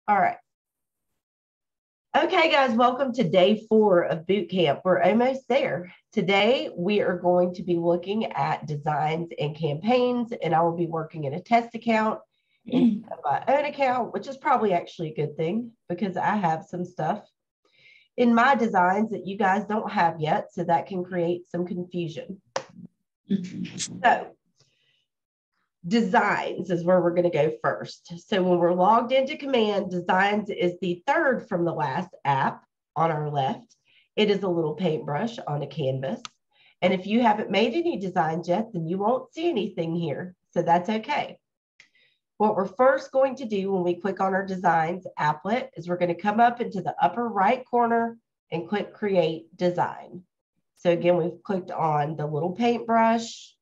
All right. Okay, guys, welcome to day 4 of boot camp. We're almost there. Today, we are going to be looking at designs and campaigns, and I will be working in a test account instead of my own account, which is probably actually a good thing because I have some stuff in my designs that you guys don't have yet, so that can create some confusion. So, designs is where we're going to go first. So when we're logged into command, designs is the third from the last app on our left. It is a little paintbrush on a canvas. And if you haven't made any designs yet, then you won't see anything here. So that's okay. What we're first going to do when we click on our designs applet is we're going to come up into the upper right corner and click create design. So again, we've clicked on the little paintbrush.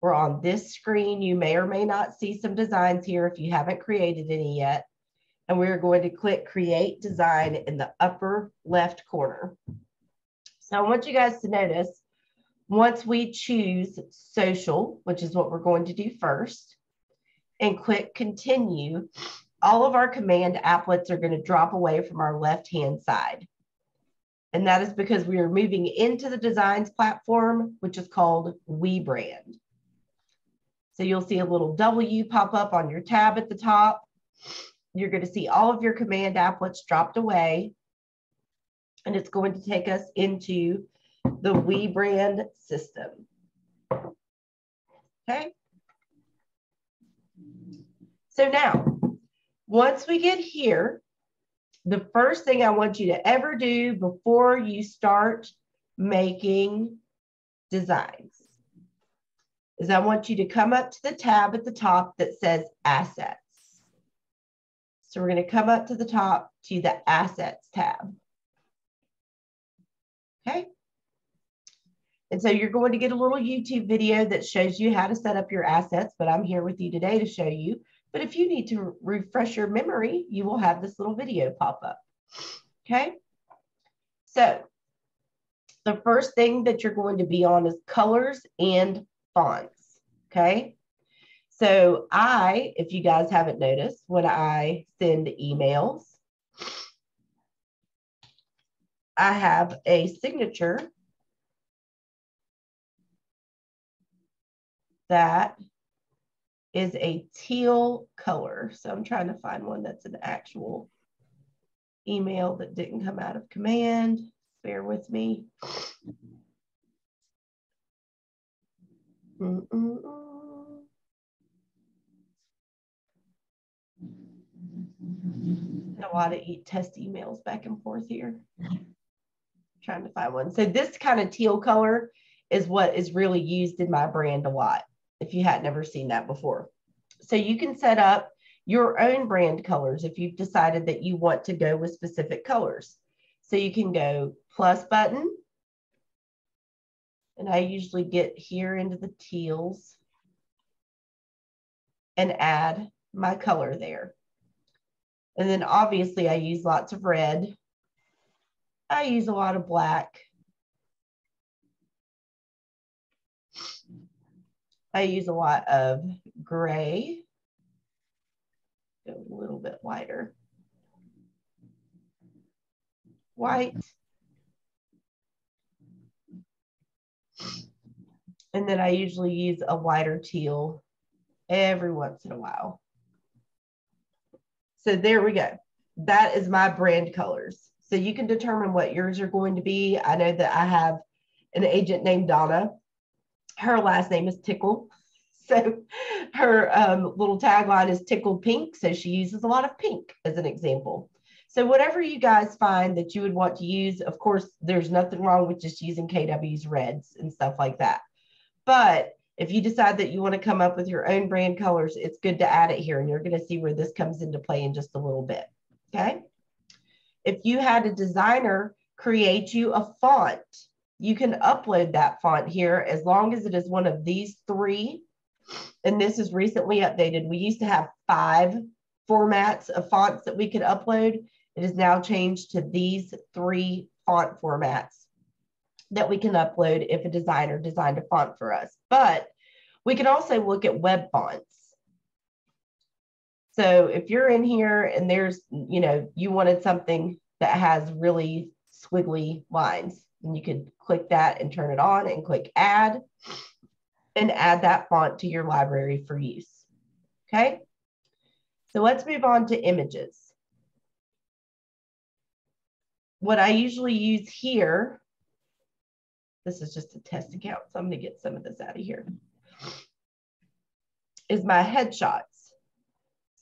We're on this screen. You may or may not see some designs here if you haven't created any yet. And we're going to click create design in the upper left corner. So I want you guys to notice, once we choose social, which is what we're going to do first, and click continue, all of our command applets are going to drop away from our left-hand side. And that is because we are moving into the designs platform, which is called WeBrand. So you'll see a little W pop up on your tab at the top. You're going to see all of your command applets dropped away. And it's going to take us into the WeBrand system. Okay. So now, once we get here, the first thing I want you to ever do before you start making designs is I want you to come up to the tab at the top that says assets. So we're going to come up to the top to the assets tab. Okay. And so you're going to get a little YouTube video that shows you how to set up your assets, but I'm here with you today to show you. But if you need to refresh your memory, you will have this little video pop up. Okay. So the first thing that you're going to be on is colors and fonts. Okay. So if you guys haven't noticed, when I send emails, I have a signature that is a teal color. So I'm trying to find one that's an actual email that didn't come out of command. Bear with me. A lot of test emails back and forth here. Trying to find one. So this kind of teal color is what is really used in my brand a lot, if you had never seen that before. So you can set up your own brand colors if you've decided that you want to go with specific colors. So you can go plus button. And I usually get here into the teals and add my color there. And then obviously I use lots of red. I use a lot of black. I use a lot of gray. Go a little bit lighter. White. And then I usually use a lighter teal every once in a while. So there we go. That is my brand colors. So you can determine what yours are going to be. I know that I have an agent named Donna. Her last name is Tickle. So her little tagline is Tickled Pink. So she uses a lot of pink as an example. So whatever you guys find that you would want to use, of course, there's nothing wrong with just using KW's reds and stuff like that. But if you decide that you want to come up with your own brand colors, it's good to add it here. And you're going to see where this comes into play in just a little bit. Okay. If you had a designer create you a font, you can upload that font here as long as it is one of these 3. And this is recently updated. We used to have 5 formats of fonts that we could upload. It is now changed to these 3 font formats that we can upload if a designer designed a font for us. But we can also look at web fonts. So if you're in here and there's, you know, you wanted something that has really squiggly lines, and you could click that and turn it on and click add and add that font to your library for use. Okay. So let's move on to images. What I usually use here, this is just a test account, so I'm going to get some of this out of here, is my headshots.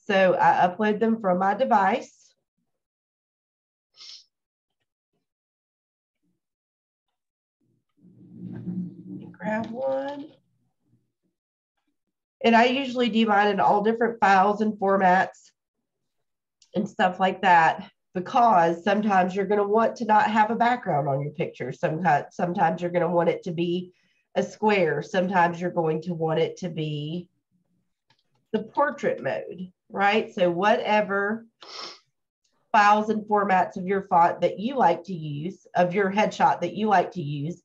So I upload them from my device. Grab one. And I usually do mine in all different files and formats and stuff like that, because sometimes you're going to want to not have a background on your picture. Sometimes you're going to want it to be a square. Sometimes you're going to want it to be the portrait mode, right? So whatever files and formats of your font that you like to use, of your headshot that you like to use,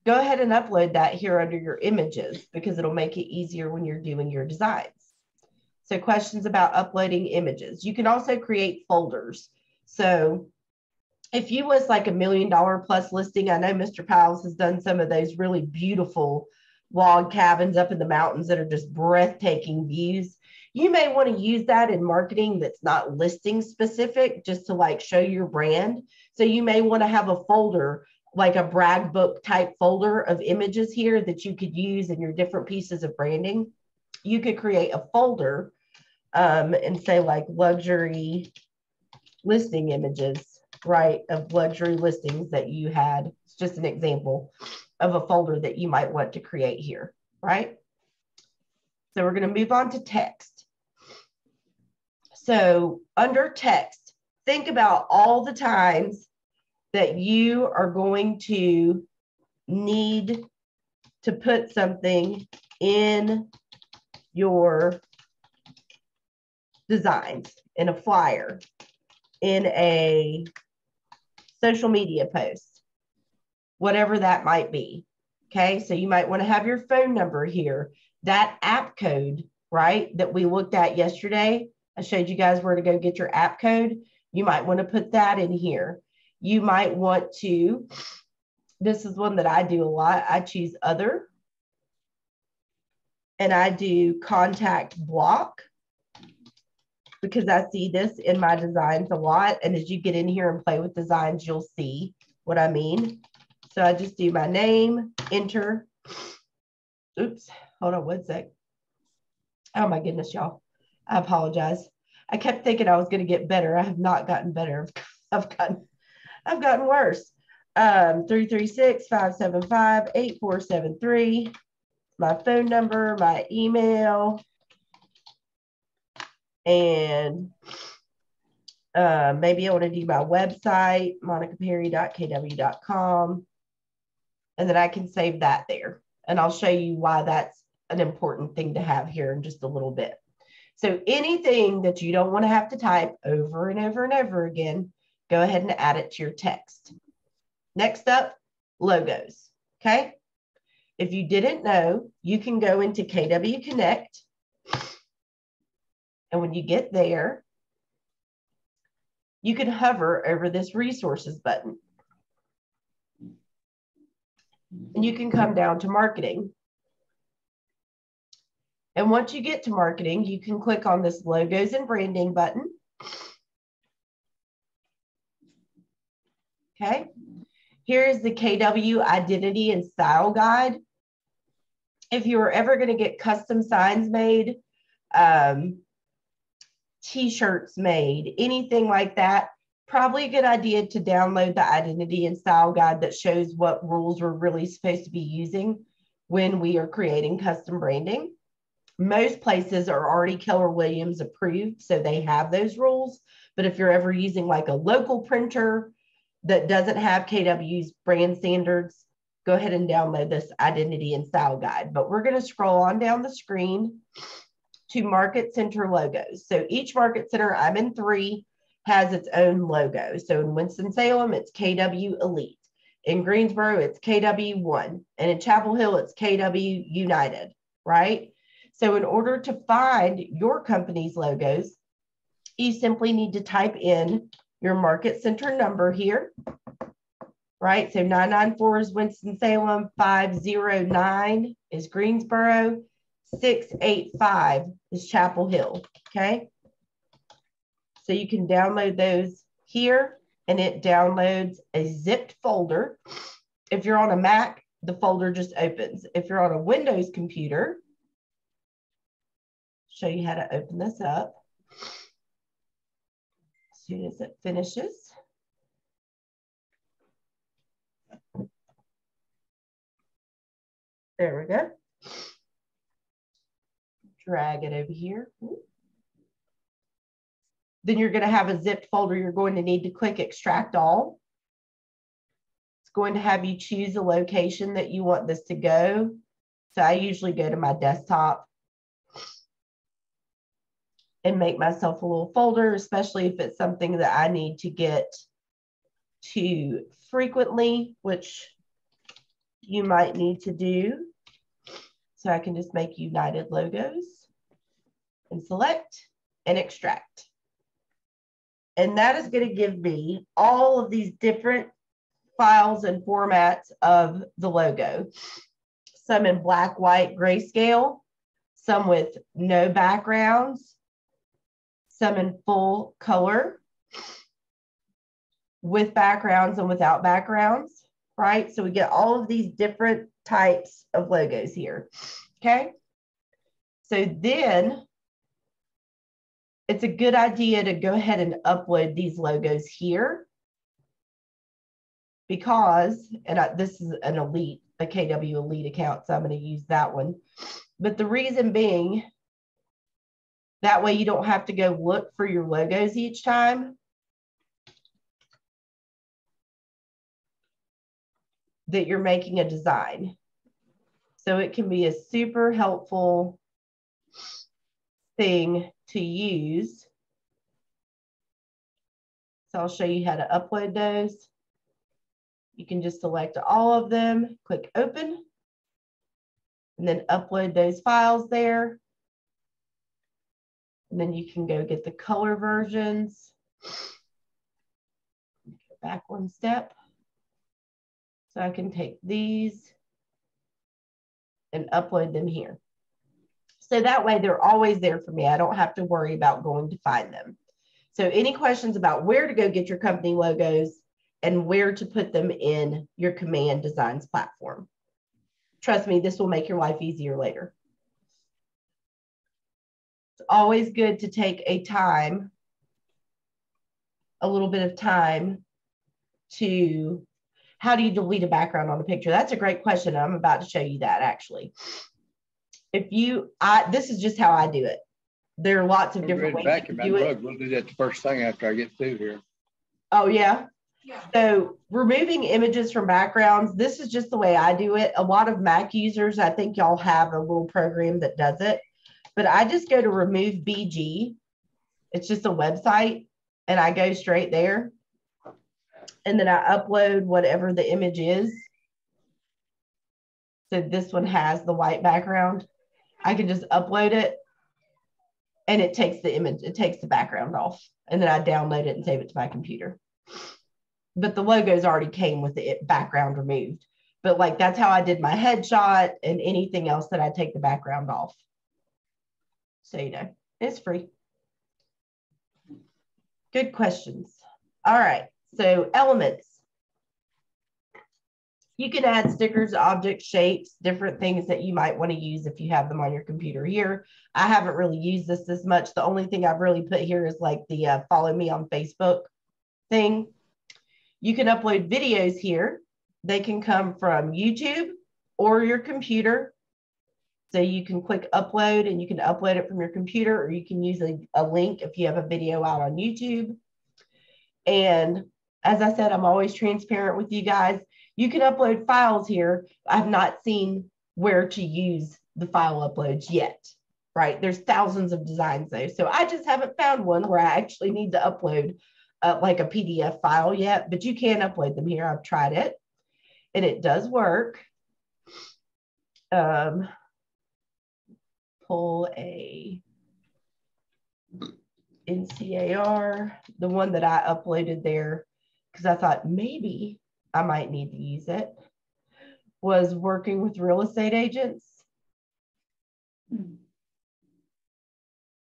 go ahead and upload that here under your images, because it'll make it easier when you're doing your designs. So questions about uploading images. You can also create folders. So if you was like $1 million plus listing, I know Mr. Powell's has done some of those really beautiful log cabins up in the mountains that are just breathtaking views. You may want to use that in marketing that's not listing specific, just to like show your brand. So you may want to have a folder, like a brag book type folder of images here that you could use in your different pieces of branding. You could create a folder and say like luxury listing images, right, of luxury listings that you had. It's just an example of a folder that you might want to create here, right? So we're going to move on to text. So under text, think about all the times that you are going to need to put something in your designs, in a flyer, in a social media post, whatever that might be. Okay, so you might want to have your phone number here, that app code, right, that we looked at yesterday. I showed you guys where to go get your app code. You might want to put that in here. You might want to, this is one that I do a lot. I choose other, and I do contact block, because I see this in my designs a lot. And as you get in here and play with designs, you'll see what I mean. So I just do my name, enter. Oops, hold on one sec. Oh my goodness, y'all. I apologize. I kept thinking I was going to get better. I have not gotten better. I've gotten worse. 336-575-8473. My phone number, my email, and maybe I want to do my website, monicaperry.kw.com, and then I can save that there. And I'll show you why that's an important thing to have here in just a little bit. So anything that you don't want to have to type over and over and over again, go ahead and add it to your text. Next up, logos. Okay. If you didn't know, you can go into KW Connect. And when you get there, you can hover over this resources button. And you can come down to marketing. And once you get to marketing, you can click on this logos and branding button. Okay. Here is the KW identity and style guide. If you are ever going to get custom signs made, t-shirts made, anything like that, probably a good idea to download the identity and style guide that shows what rules we're really supposed to be using when we are creating custom branding. Most places are already Keller Williams approved, so they have those rules. But if you're ever using like a local printer that doesn't have KW's brand standards, go ahead and download this identity and style guide. But we're going to scroll on down the screen to market center logos. So each market center, I'm in 3, has its own logo. So in Winston-Salem, it's KW Elite. In Greensboro, it's KW1. And in Chapel Hill, it's KW United, right? So in order to find your company's logos, you simply need to type in your market center number here, right? So 994 is Winston-Salem, 509 is Greensboro, 685 is Chapel Hill, okay? So you can download those here, and it downloads a zipped folder. If you're on a Mac, the folder just opens. If you're on a Windows computer, show you how to open this up. As soon as it finishes. There we go. Drag it over here. Then you're going to have a zipped folder. You're going to need to click Extract All. It's going to have you choose a location that you want this to go. So I usually go to my desktop and make myself a little folder, especially if it's something that I need to get to frequently, which you might need to do. So I can just make United Logos and select and extract. And that is going to give me all of these different files and formats of the logo. Some in black, white, grayscale, some with no backgrounds, some in full color, with backgrounds and without backgrounds, right? So we get all of these different types of logos here, okay? So then it's a good idea to go ahead and upload these logos here because, and this is an Elite, a KW Elite account, so I'm going to use that one. But the reason being, that way you don't have to go look for your logos each time that you're making a design. So it can be a super helpful thing to use. So I'll show you how to upload those. You can just select all of them, click open, and then upload those files there. And then you can go get the color versions. Go back one step. So I can take these and upload them here. So that way they're always there for me. I don't have to worry about going to find them. So any questions about where to go get your company logos and where to put them in your Command Designs platform? Trust me, this will make your life easier later. It's always good to take a little bit of time to, how do you delete a background on a picture? That's a great question. I'm about to show you that actually. This is just how I do it. There are lots of different ways to do it. We'll do that the first thing after I get through here. Oh, yeah? Yeah. So removing images from backgrounds, this is just the way I do it. A lot of Mac users, I think y'all have a little program that does it. But I just go to Remove BG. It's just a website, and I go straight there. And then I upload whatever the image is. So this one has the white background. I can just upload it, and it takes the image, it takes the background off. And then I download it and save it to my computer. But the logos already came with the background removed. But like, that's how I did my headshot and anything else that I take the background off. So, you know, it's free. Good questions. All right, so elements. You can add stickers, objects, shapes, different things that you might want to use if you have them on your computer here. I haven't really used this much. The only thing I've really put here is like the follow me on Facebook thing. You can upload videos here. They can come from YouTube or your computer. So you can click upload and you can upload it from your computer, or you can use a link if you have a video out on YouTube. And as I said, I'm always transparent with you guys. You can upload files here. I've not seen where to use the file uploads yet, right? There's thousands of designs though. So I just haven't found one where I actually need to upload like a PDF file yet, but you can upload them here. I've tried it and it does work. Pull a NCAR, the one that I uploaded there, because I thought maybe I might need to use it, was working with real estate agents.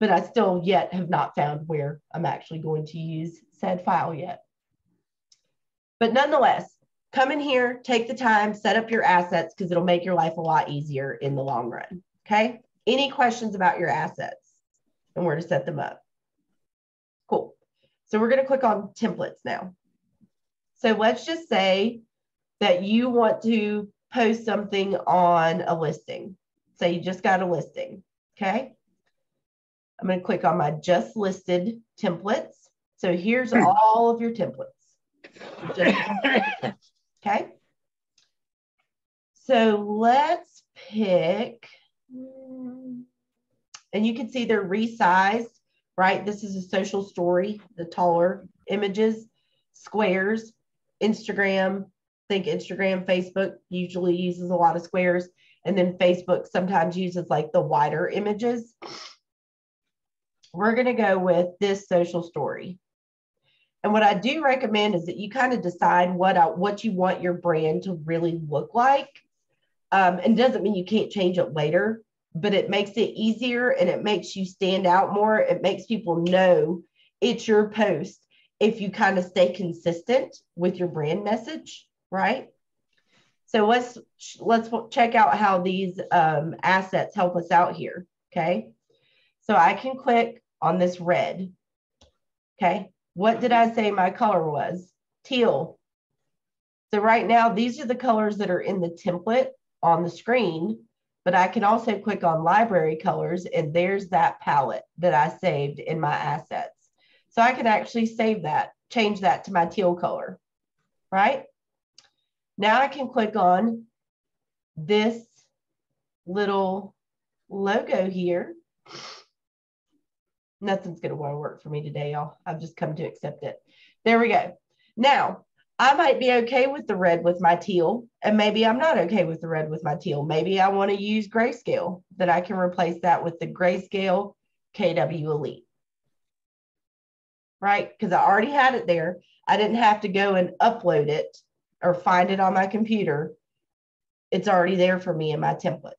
But I still yet have not found where I'm actually going to use said file yet. But nonetheless, come in here, take the time, set up your assets, because it'll make your life a lot easier in the long run. Okay. Any questions about your assets and where to set them up? Cool. So we're going to click on templates now. So let's just say that you want to post something on a listing. Say you just got a listing. Okay. I'm going to click on my just listed templates. So here's all of your templates. Okay. So let's pick, and you can see they're resized, right? This is a social story, the taller images, squares, Instagram, think Instagram, Facebook usually uses a lot of squares. And then Facebook sometimes uses like the wider images. We're going to go with this social story. And what I do recommend is that you kind of decide what you want your brand to really look like. And doesn't mean you can't change it later, but it makes it easier and it makes you stand out more. It makes people know it's your post if you kind of stay consistent with your brand message, right? So let's check out how these assets help us out here, okay? So I can click on this red, okay? What did I say my color was? Teal. So right now, these are the colors that are in the template on the screen, but I can also click on library colors, and there's that palette that I saved in my assets. So I can actually save that, change that to my teal color, right? Now I can click on this little logo here. Nothing's going to want to work for me today, y'all. I've just come to accept it. There we go. Now, I might be okay with the red with my teal, and maybe I'm not okay with the red with my teal. Maybe I want to use grayscale, that I can replace that with the grayscale KW Elite, right? Because I already had it there. I didn't have to go and upload it or find it on my computer. It's already there for me in my templates,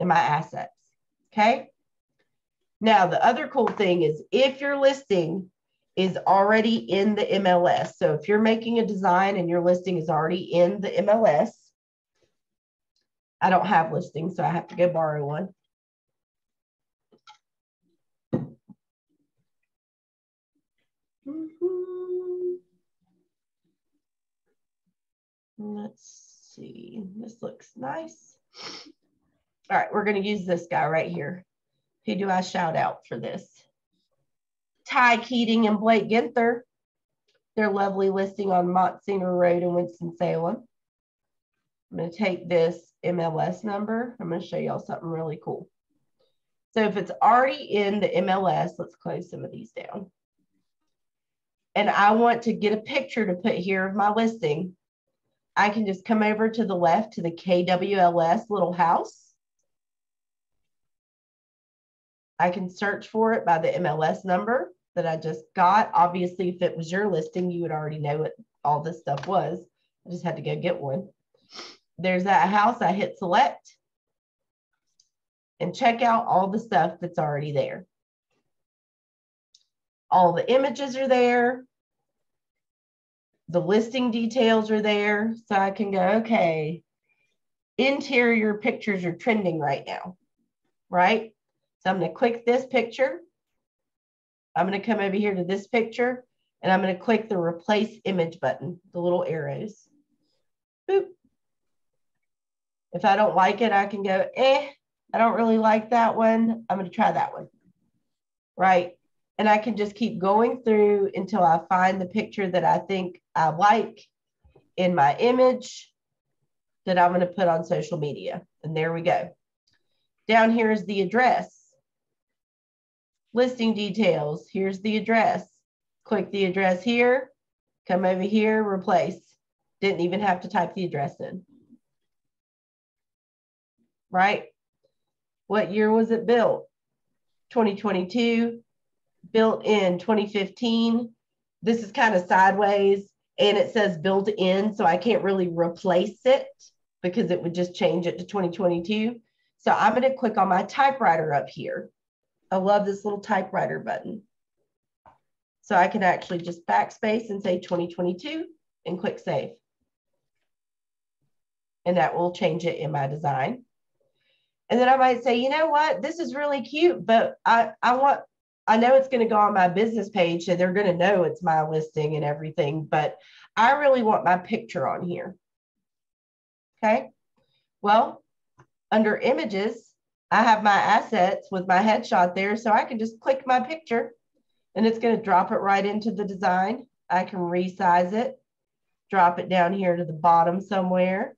in my assets, okay? Now, the other cool thing is if your listing is already in the MLS, so if you're making a design and your listing is already in the MLS, I don't have listings, so I have to go borrow one. Let's see, this looks nice. All right, we're going to use this guy right here. Who do I shout out for this? Ty Keating and Blake Ginther. Their lovely listing on Monsignor Road in Winston-Salem. I'm going to take this MLS number. I'm going to show y'all something really cool. So if it's already in the MLS, let's close some of these down. And I want to get a picture to put here of my listing. I can just come over to the left to the KWLS little house. I can search for it by the MLS number that I just got. Obviously, if it was your listing, you would already know what all this stuff was. I just had to go get one. There's that house. I hit select and check out all the stuff that's already there. All the images are there. The listing details are there. So I can go, okay, interior pictures are trending right now, right? So I'm going to click this picture. I'm going to come over here to this picture, and I'm going to click the replace image button, the little arrows. Boop. If I don't like it, I can go, I don't really like that one. I'm going to try that one, right? And I can just keep going through until I find the picture that I think I like in my image that I'm going to put on social media. And there we go. Down here is the address. Listing details. Here's the address. Click the address here. Come over here, replace. Didn't even have to type the address in. Right? What year was it built? 2022. built in 2015. This is kind of sideways and it says built in, so I can't really replace it because it would just change it to 2022. So I'm going to click on my typewriter up here. I love this little typewriter button. So I can actually just backspace and say 2022 and click save. And that will change it in my design. And then I might say, you know what, this is really cute, but I know it's going to go on my business page, so they're going to know it's my listing and everything, but I really want my picture on here. Okay. Well, under images, I have my assets with my headshot there, so I can just click my picture and it's going to drop it right into the design. I can resize it, drop it down here to the bottom somewhere,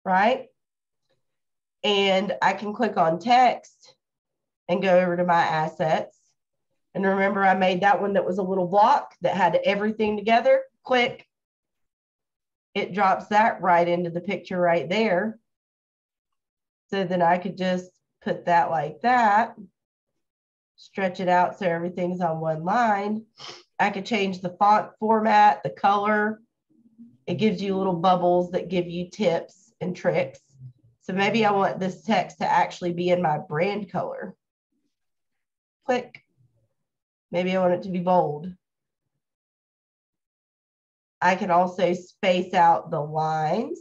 right? And I can click on text and go over to my assets. And remember, I made that one that was a little block that had everything together. Click. It drops that right into the picture right there. So then I could just put that like that, stretch it out so everything's on one line. I could change the font format, the color. It gives you little bubbles that give you tips and tricks. So maybe I want this text to actually be in my brand color. Click. Maybe I want it to be bold. I can also space out the lines,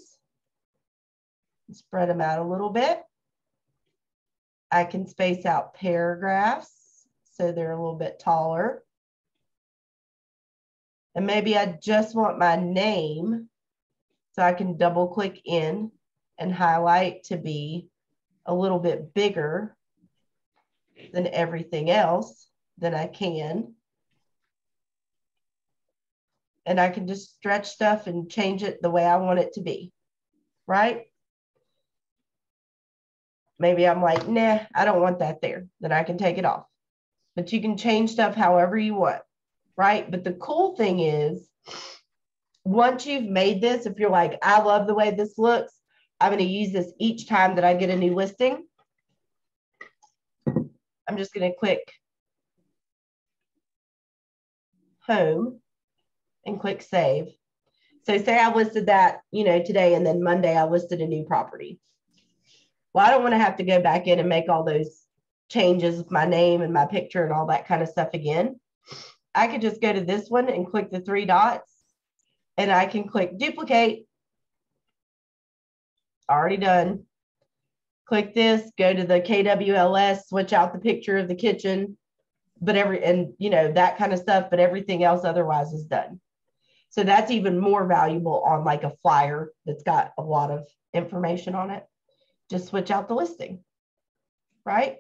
spread them out a little bit. I can space out paragraphs so they're a little bit taller. And maybe I just want my name, so I can double click in and highlight to be a little bit bigger than everything else. Then I can. And I can just stretch stuff and change it the way I want it to be, right? Maybe I'm like, nah, I don't want that there. Then I can take it off. But you can change stuff however you want, right? But the cool thing is, once you've made this, if you're like, I love the way this looks, I'm going to use this each time that I get a new listing. I'm just going to click home and click save. So say I listed that, today, and then Monday I listed a new property. Well, I don't want to have to go back in and make all those changes with my name and my picture and all that kind of stuff again. I could just go to this one and click the three dots, and I can click duplicate. Already done. Click this, go to the KWLS, switch out the picture of the kitchen, but that kind of stuff, but everything else otherwise is done. So that's even more valuable on like a flyer that's got a lot of information on it. Just switch out the listing, right?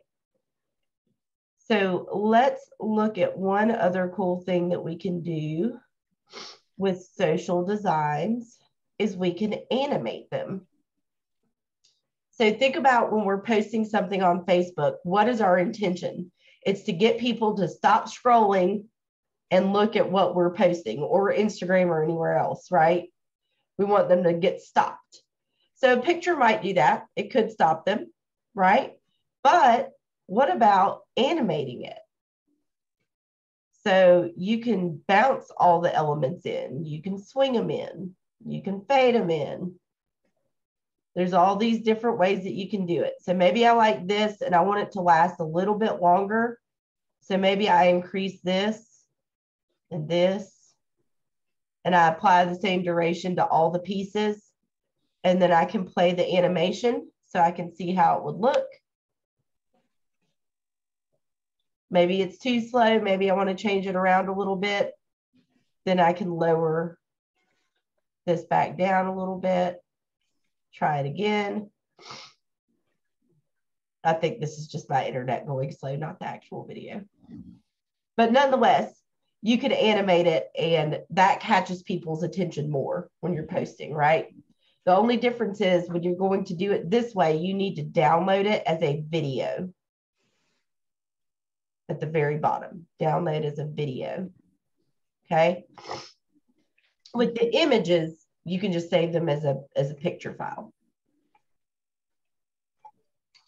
So let's look at one other cool thing that we can do with social designs is we can animate them. So think about when we're posting something on Facebook, what is our intention? It's to get people to stop scrolling and look at what we're posting, or Instagram or anywhere else, right? We want them to get stopped. So a picture might do that. It could stop them, right? But what about animating it? So you can bounce all the elements in. You can swing them in. You can fade them in. There's all these different ways that you can do it. So maybe I like this and I want it to last a little bit longer. So maybe I increase this and this, and I apply the same duration to all the pieces. And then I can play the animation so I can see how it would look. Maybe it's too slow. Maybe I want to change it around a little bit. Then I can lower this back down a little bit. Try it again. I think this is just my internet going slow, not the actual video. But nonetheless, you can animate it and that catches people's attention more when you're posting, right? The only difference is when you're going to do it this way, you need to download it as a video. At the very bottom, download as a video, okay? With the images, you can just save them as a picture file.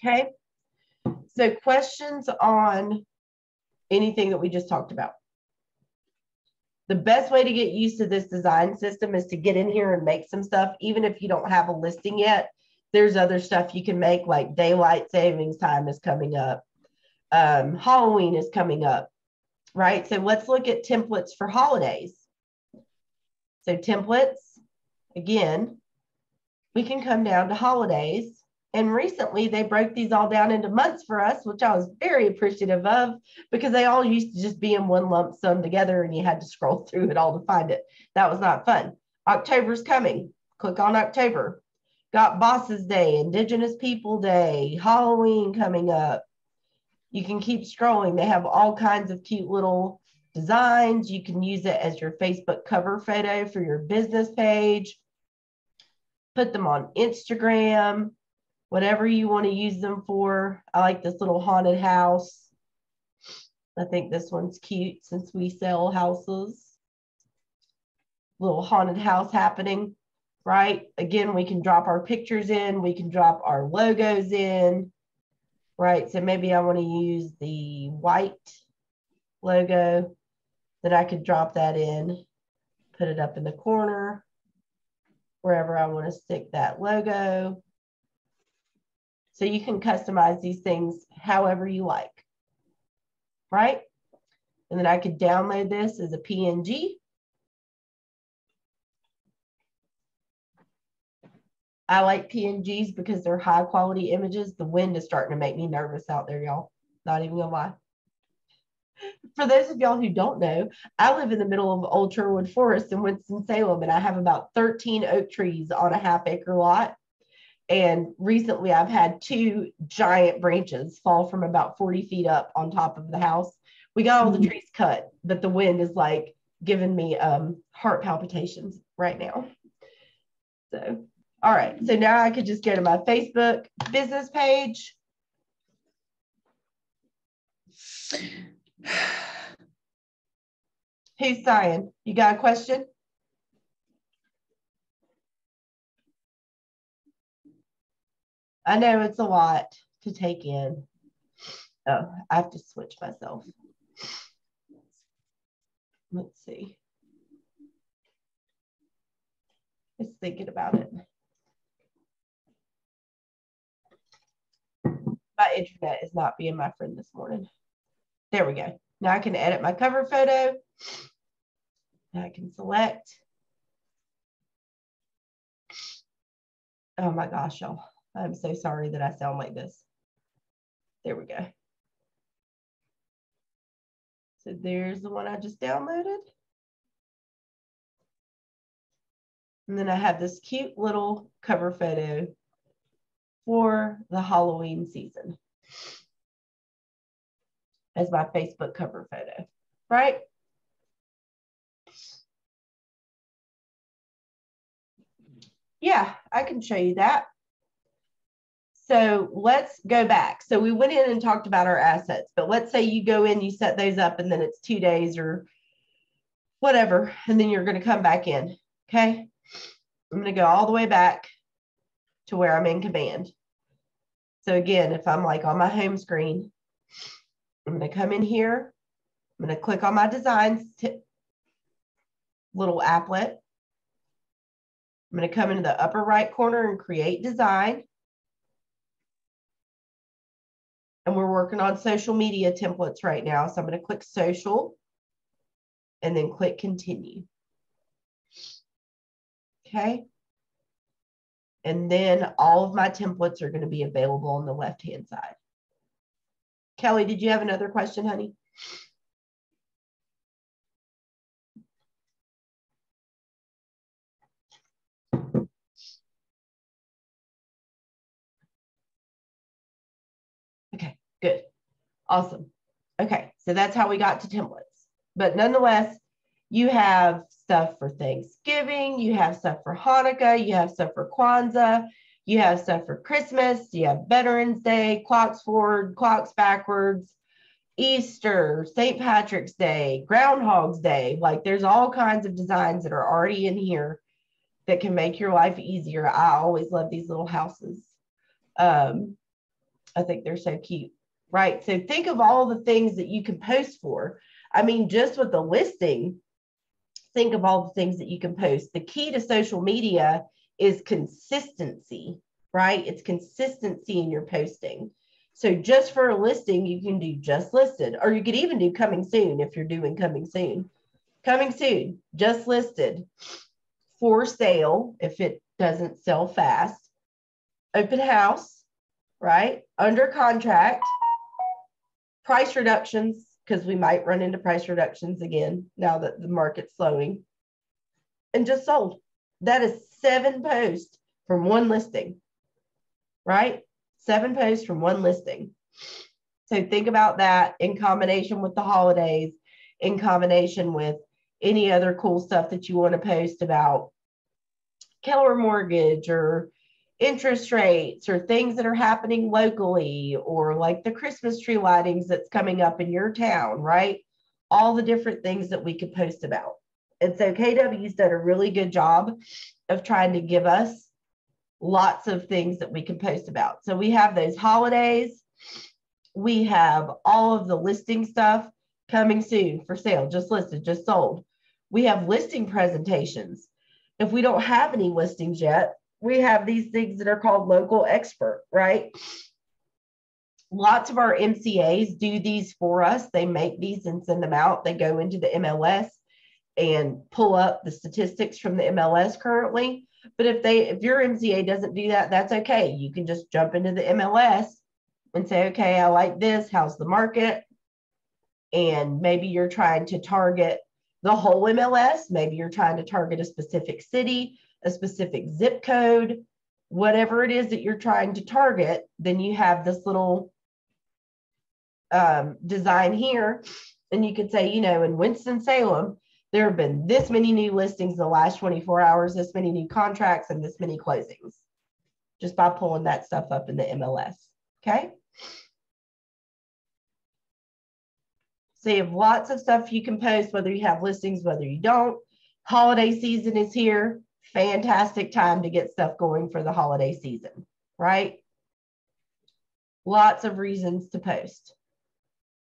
Okay, so questions on anything that we just talked about. The best way to get used to this design system is to get in here and make some stuff. Even if you don't have a listing yet, there's other stuff you can make, like daylight savings time is coming up. Halloween is coming up, right? So let's look at templates for holidays. So templates, again, we can come down to holidays. And recently they broke these all down into months for us, which I was very appreciative of, because they all used to just be in one lump sum together and you had to scroll through it all to find it. That was not fun. October's coming. Click on October. Got Bosses Day, Indigenous People Day, Halloween coming up. You can keep scrolling. They have all kinds of cute little designs. You can use it as your Facebook cover photo for your business page. Put them on Instagram, whatever you want to use them for. I like this little haunted house. I think this one's cute since we sell houses. Little haunted house happening, right? Again, we can drop our pictures in. We can drop our logos in, right? So maybe I want to use the white logo. Then I could drop that in, put it up in the corner, wherever I want to stick that logo. So you can customize these things however you like, right? And then I could download this as a PNG. I like PNGs because they're high quality images. The wind is starting to make me nervous out there, y'all. Not even gonna lie. For those of y'all who don't know, I live in the middle of Old Sherwood Forest in Winston-Salem, and I have about 13 oak trees on a half-acre lot. And recently I've had 2 giant branches fall from about 40 feet up on top of the house. We got all the trees cut, but the wind is like giving me heart palpitations right now. So, all right. So now I could just go to my Facebook business page. Who's sighing? You got a question? I know it's a lot to take in. Oh, I have to switch myself. Let's see. Just thinking about it. My internet is not being my friend this morning. There we go. Now I can edit my cover photo. I can select. Oh my gosh, y'all. I'm so sorry that I sound like this. There we go. So there's the one I just downloaded. And then I have this cute little cover photo for the Halloween season as my Facebook cover photo, right? Yeah, I can show you that. So let's go back. So we went in and talked about our assets, but let's say you go in, you set those up, and then it's 2 days or whatever, and then you're going to come back in, okay? I'm going to go all the way back to where I'm in command. So again, if I'm like on my home screen, I'm going to come in here. I'm going to click on my designs little applet. I'm going to come into the upper right corner and create design. And we're working on social media templates right now. So I'm going to click social and then click continue. Okay. And then all of my templates are going to be available on the left-hand side. Kelly, did you have another question, honey? Okay, good. Awesome. Okay, so that's how we got to templates. But nonetheless, you have stuff for Thanksgiving, you have stuff for Hanukkah, you have stuff for Kwanzaa, you have stuff for Christmas, you have Veterans Day, clocks forward, clocks backwards, Easter, St. Patrick's Day, Groundhog's Day. Like there's all kinds of designs that are already in here that can make your life easier. I always love these little houses. I think they're so cute. right? So think of all the things that you can post for. I mean, just with the listing, think of all the things that you can post. The key to social media is consistency, right? It's consistency in your posting. So just for a listing, you can do just listed, or you could even do coming soon if you're doing coming soon. Coming soon, just listed, for sale if it doesn't sell fast, open house, right? Under contract, price reductions, because we might run into price reductions again now that the market's slowing, and just sold. That is 7 posts from one listing, right? 7 posts from one listing. So think about that in combination with the holidays, in combination with any other cool stuff that you want to post about Keller Mortgage or interest rates or things that are happening locally, or like the Christmas tree lightings that's coming up in your town, right? All the different things that we could post about. And so KW's done a really good job of trying to give us lots of things that we can post about. So we have those holidays. We have all of the listing stuff coming soon, for sale, just listed, just sold. We have listing presentations. If we don't have any listings yet, we have these things that are called local expert, right? Lots of our MCAs do these for us. They make these and send them out. They go into the MLS and pull up the statistics from the MLS currently. But if your MCA doesn't do that, that's okay. You can just jump into the MLS and say, okay, I like this. How's the market? And maybe you're trying to target the whole MLS. Maybe you're trying to target a specific city, a specific zip code, whatever it is that you're trying to target. Then you have this little design here. And you could say, in Winston-Salem, there have been this many new listings in the last 24 hours, this many new contracts, and this many closings, just by pulling that stuff up in the MLS. Okay. So you have lots of stuff you can post, whether you have listings, whether you don't. Holiday season is here. Fantastic time to get stuff going for the holiday season, right? Lots of reasons to post.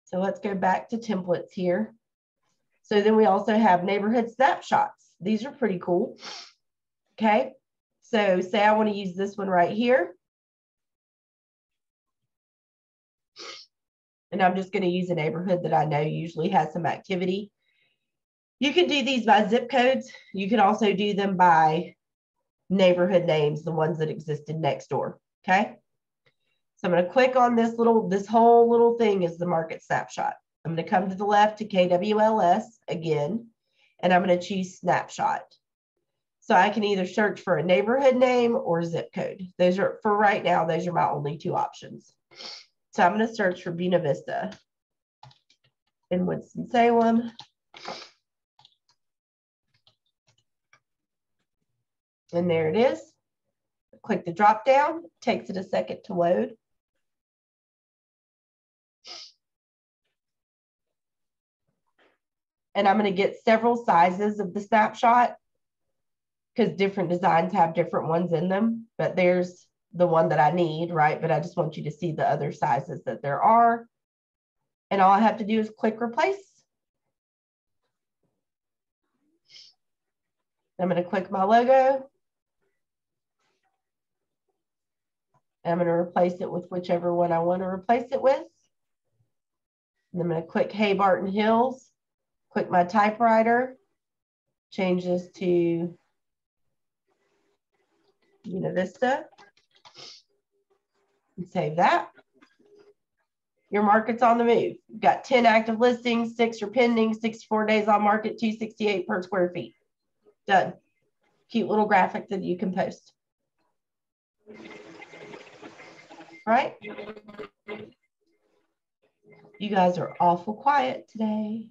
So let's go back to templates here. So then we also have neighborhood snapshots. These are pretty cool. Okay. So say I want to use this one right here. And I'm just going to use a neighborhood that I know usually has some activity. You can do these by zip codes. You can also do them by neighborhood names, the ones that existed next door. Okay. So I'm going to click on this whole little thing is the market snapshot. I'm going to come to the left to KWLS again, and I'm going to choose snapshot. So I can either search for a neighborhood name or zip code. Those are, for right now, those are my only 2 options. So I'm going to search for Buena Vista in Winston-Salem. And there it is. Click the drop down. Takes it a second to load. And I'm going to get several sizes of the snapshot because different designs have different ones in them. But there's the one that I need, right? But I just want you to see the other sizes that there are. And all I have to do is click replace. I'm going to click my logo. I'm going to replace it with whichever one I want to replace it with. And I'm going to click Hey Barton Hills, click my typewriter, change this to Buena Vista, and save that. Your market's on the move. You've got 10 active listings, 6 are pending, 64 days on market, $268 per square feet. Done. Cute little graphic that you can post. Right? You guys are awful quiet today.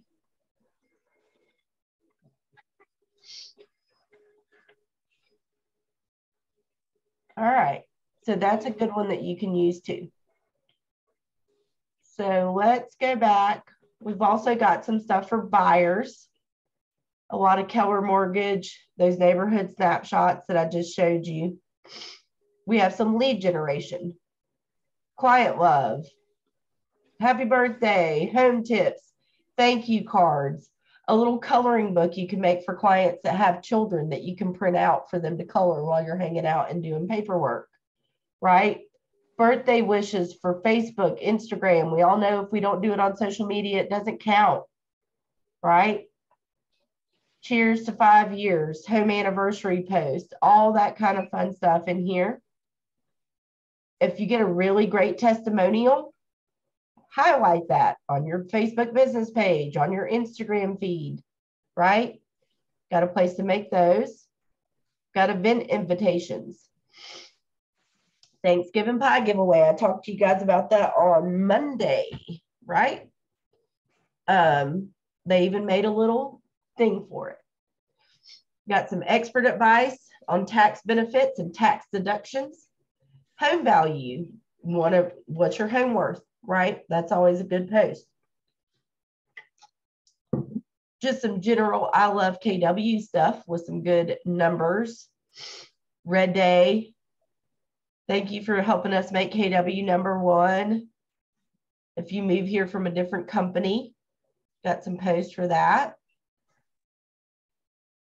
All right. So that's a good one that you can use too. So let's go back. We've also got some stuff for buyers. A lot of Keller Mortgage, those neighborhood snapshots that I just showed you. We have some lead generation, Quiet Love, happy birthday, home tips, thank you cards, a little coloring book you can make for clients that have children that you can print out for them to color while you're hanging out and doing paperwork, right? Birthday wishes for Facebook, Instagram. We all know if we don't do it on social media, it doesn't count, right? Cheers to 5 years, home anniversary post, all that kind of fun stuff in here. If you get a really great testimonial, highlight that on your Facebook business page, on your Instagram feed, right? Got a place to make those. Got event invitations. Thanksgiving pie giveaway. I talked to you guys about that on Monday, right? They even made a little thing for it. Got some expert advice on tax benefits and tax deductions. Home value. What's your home worth, right? That's always a good post. Just some general I love KW stuff with some good numbers. Red Day. Thank you for helping us make KW #1. If you move here from a different company, got some posts for that.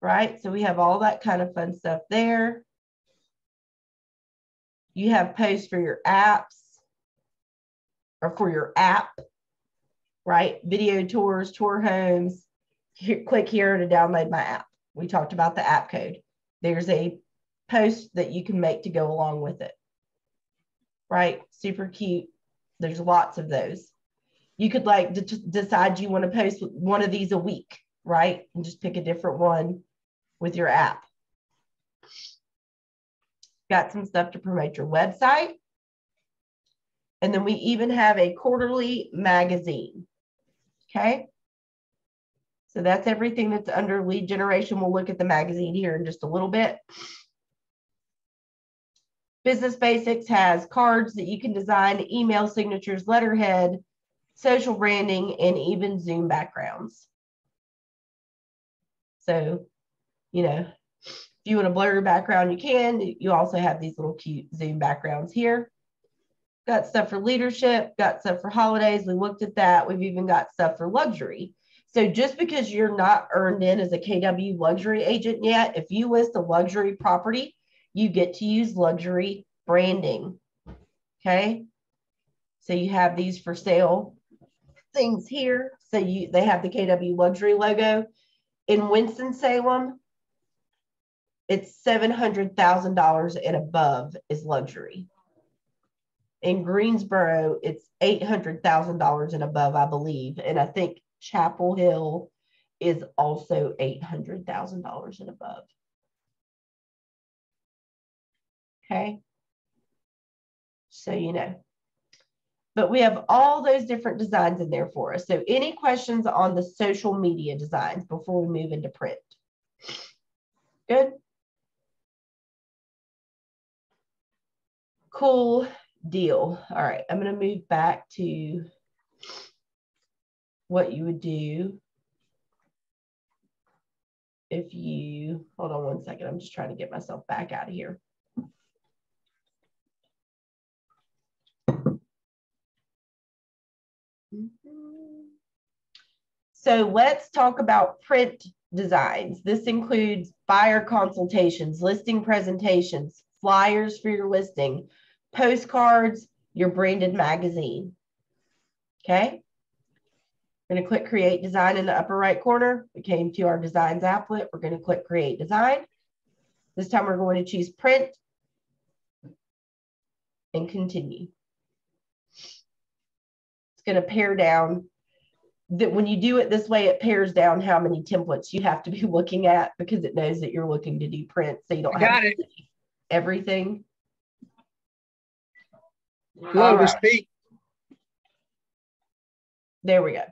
Right? So we have all that kind of fun stuff there. You have posts for your apps or for your app, right? Video tours, tour homes. Click here to download my app. We talked about the app code. There's a post that you can make to go along with it, right? Super cute. There's lots of those. You could like decide you want to post one of these a week, right? And just pick a different one with your app. Got some stuff to promote your website. And then we even have a quarterly magazine. Okay. So that's everything that's under lead generation. We'll look at the magazine here in just a little bit. Business Basics has cards that you can design, email signatures, letterhead, social branding, and even Zoom backgrounds. So, you know, if you want to blur your background, you can. You also have these little cute Zoom backgrounds here. Got stuff for leadership, got stuff for holidays. We looked at that. We've even got stuff for luxury. So just because you're not earned in as a KW luxury agent yet, if you list a luxury property, you get to use luxury branding. Okay. So you have these for sale things here. So they have the KW luxury logo. In Winston-Salem, it's $700,000 and above is luxury. In Greensboro, it's $800,000 and above, I believe. And I think Chapel Hill is also $800,000 and above. Okay. So, you know, but we have all those different designs in there for us. So any questions on the social media designs before we move into print? Good. Cool deal. All right, I'm going to move back to what you would do if you, hold on one second. I'm just trying to get myself back out of here. So let's talk about print designs. This includes buyer consultations, listing presentations, flyers for your listing, postcards, your branded magazine. Okay. We're going to click create design in the upper right corner. We came to our designs applet. We're going to click create design. This time we're going to choose print and continue. It's going to pare down. That when you do it this way, it pares down how many templates you have to be looking at because it knows that you're looking to do print, so you don't have to see everything. Love to speak. There we go.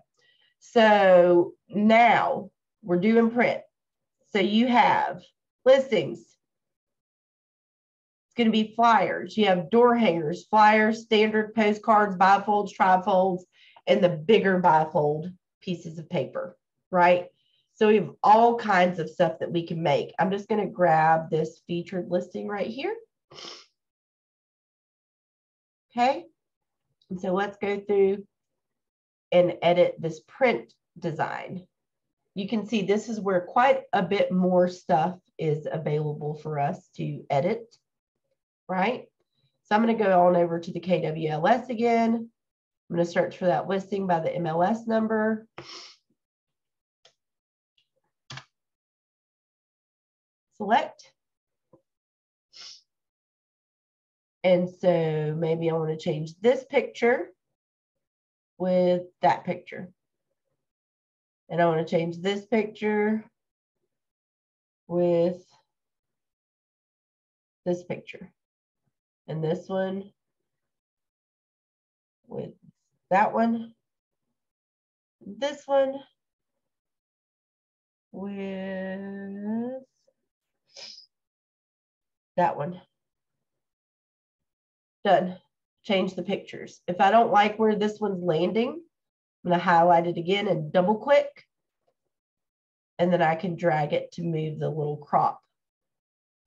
So now we're doing print. So you have listings. It's going to be flyers. You have door hangers, flyers, standard postcards, bifolds, trifolds, and the bigger bifold pieces of paper, right? So we have all kinds of stuff that we can make. I'm just going to grab this featured listing right here. Okay. And so let's go through and edit this print design, you can see this is where quite a bit more stuff is available for us to edit, right? So I'm going to go on over to the KWLS again. I'm going to search for that listing by the MLS number. Select. And so maybe I want to change this picture with that picture. And I want to change this picture with this picture. And this one with that one. This one with that one. Done. Change the pictures. If I don't like where this one's landing, I'm going to highlight it again and double click. And then I can drag it to move the little crop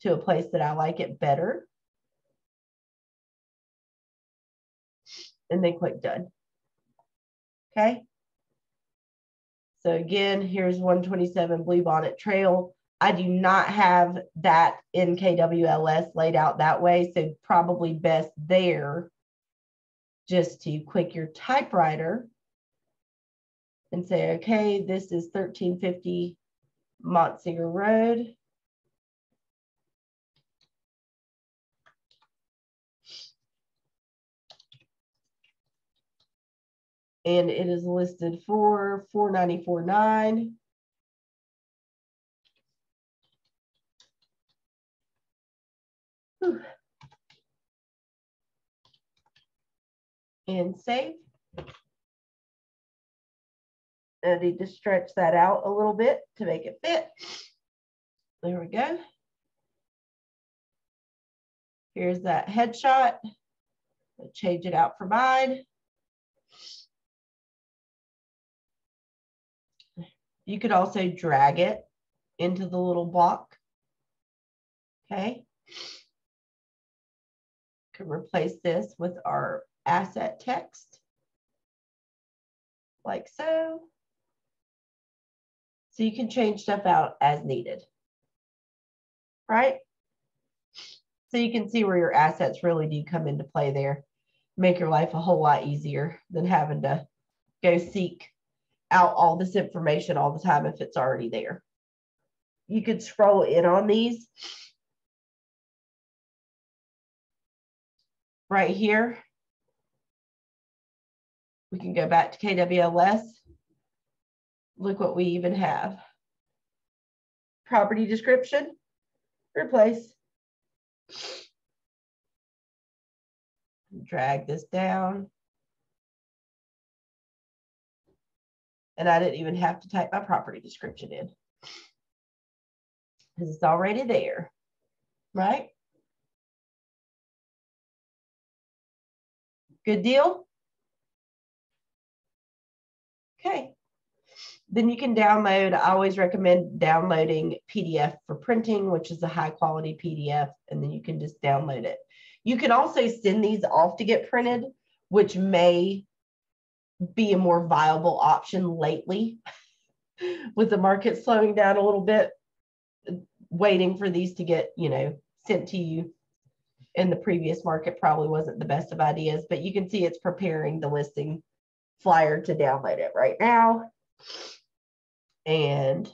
to a place that I like it better. And then click done. Okay. So again, here's 127 Bluebonnet Trail. I do not have that in KWLS laid out that way, so probably best there just to click your typewriter and say, okay, this is 1350 Montsinger Road. And it is listed for $494.9. And save. I need to stretch that out a little bit to make it fit. There we go. Here's that headshot. I'll change it out for mine. You could also drag it into the little block. Okay. Could replace this with our asset text, like so. So you can change stuff out as needed, right? So you can see where your assets really do come into play there. Make your life a whole lot easier than having to go seek out all this information all the time if it's already there. You could scroll in on these right here. We can go back to KWLS. Look what we even have. Property description, replace. Drag this down. And I didn't even have to type my property description in because it's already there, right? Good deal? Okay. Then you can download. I always recommend downloading PDF for printing, which is a high quality PDF, and then you can just download it. You can also send these off to get printed, which may be a more viable option lately with the market slowing down a little bit. Waiting for these to get, sent to you in the previous market probably wasn't the best of ideas, but you can see it's preparing the listing flyer to download it right now. And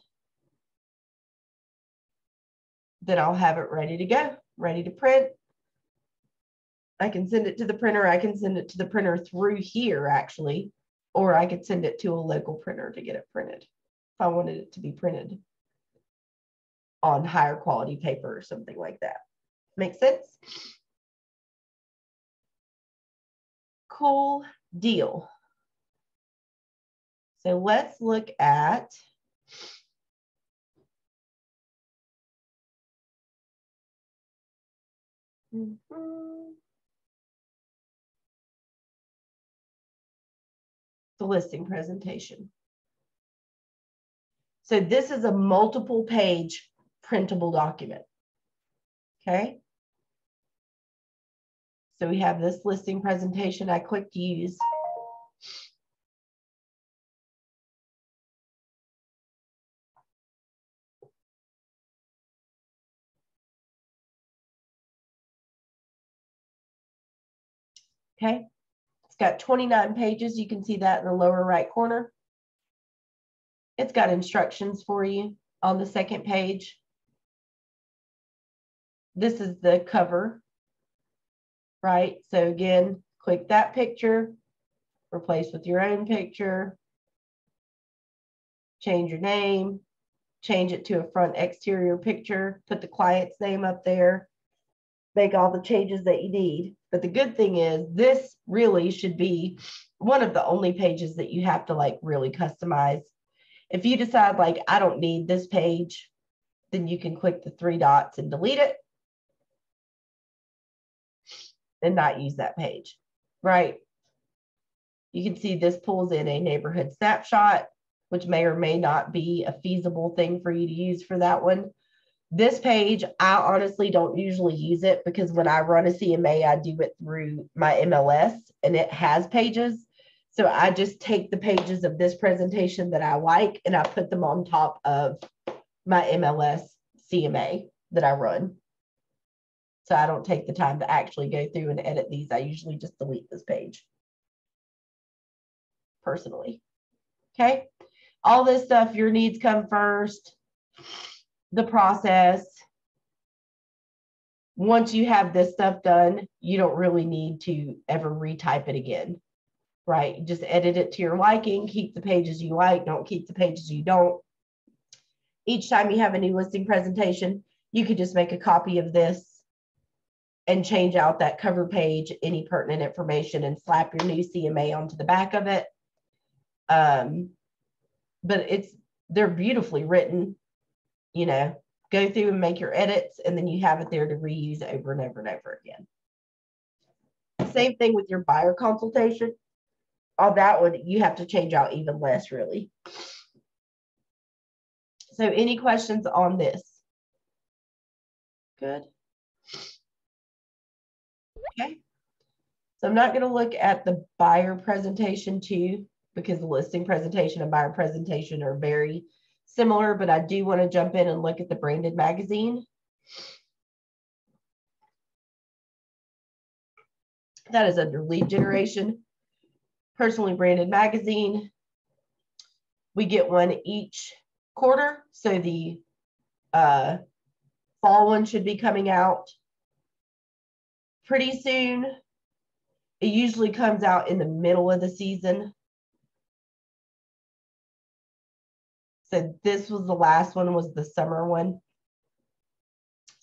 then I'll have it ready to go, ready to print. I can send it to the printer. I can send it to the printer through here, actually, or I could send it to a local printer to get it printed if I wanted it to be printed on higher quality paper or something like that. Make sense? Cool deal. So let's look at the listing presentation. So this is a multiple page printable document. Okay. So we have this listing presentation. I clicked use. Okay. It's got 29 pages. You can see that in the lower right corner. It's got instructions for you on the second page. This is the cover, right? So again, click that picture, replace with your own picture, change your name, change it to a front exterior picture, put the client's name up there, make all the changes that you need. But the good thing is this really should be one of the only pages that you have to like really customize. If you decide like, I don't need this page, then you can click the 3 dots and delete it and not use that page, right? You can see this pulls in a neighborhood snapshot, which may or may not be a feasible thing for you to use for that one. This page, I honestly don't usually use it because when I run a CMA, I do it through my MLS and it has pages. So I just take the pages of this presentation that I like and I put them on top of my MLS CMA that I run. So I don't take the time to actually go through and edit these. I usually just delete this page personally. Okay. All this stuff, your needs come first. The process. Once you have this stuff done, you don't really need to ever retype it again, right? Just edit it to your liking, keep the pages you like, don't keep the pages you don't. Each time you have a new listing presentation, you could just make a copy of this and change out that cover page, any pertinent information, and slap your new CMA onto the back of it. But they're beautifully written, you know, go through and make your edits, and then you have it there to reuse over and over and over again. Same thing with your buyer consultation. On that one, you have to change out even less, really. So any questions on this? Good. Okay. So I'm not going to look at the buyer presentation too, because the listing presentation and buyer presentation are very similar, but I do want to jump in and look at the branded magazine. That is under lead generation. Personally branded magazine. We get one each quarter. So the fall one should be coming out pretty soon. It usually comes out in the middle of the season. So this was the last one, was the summer one.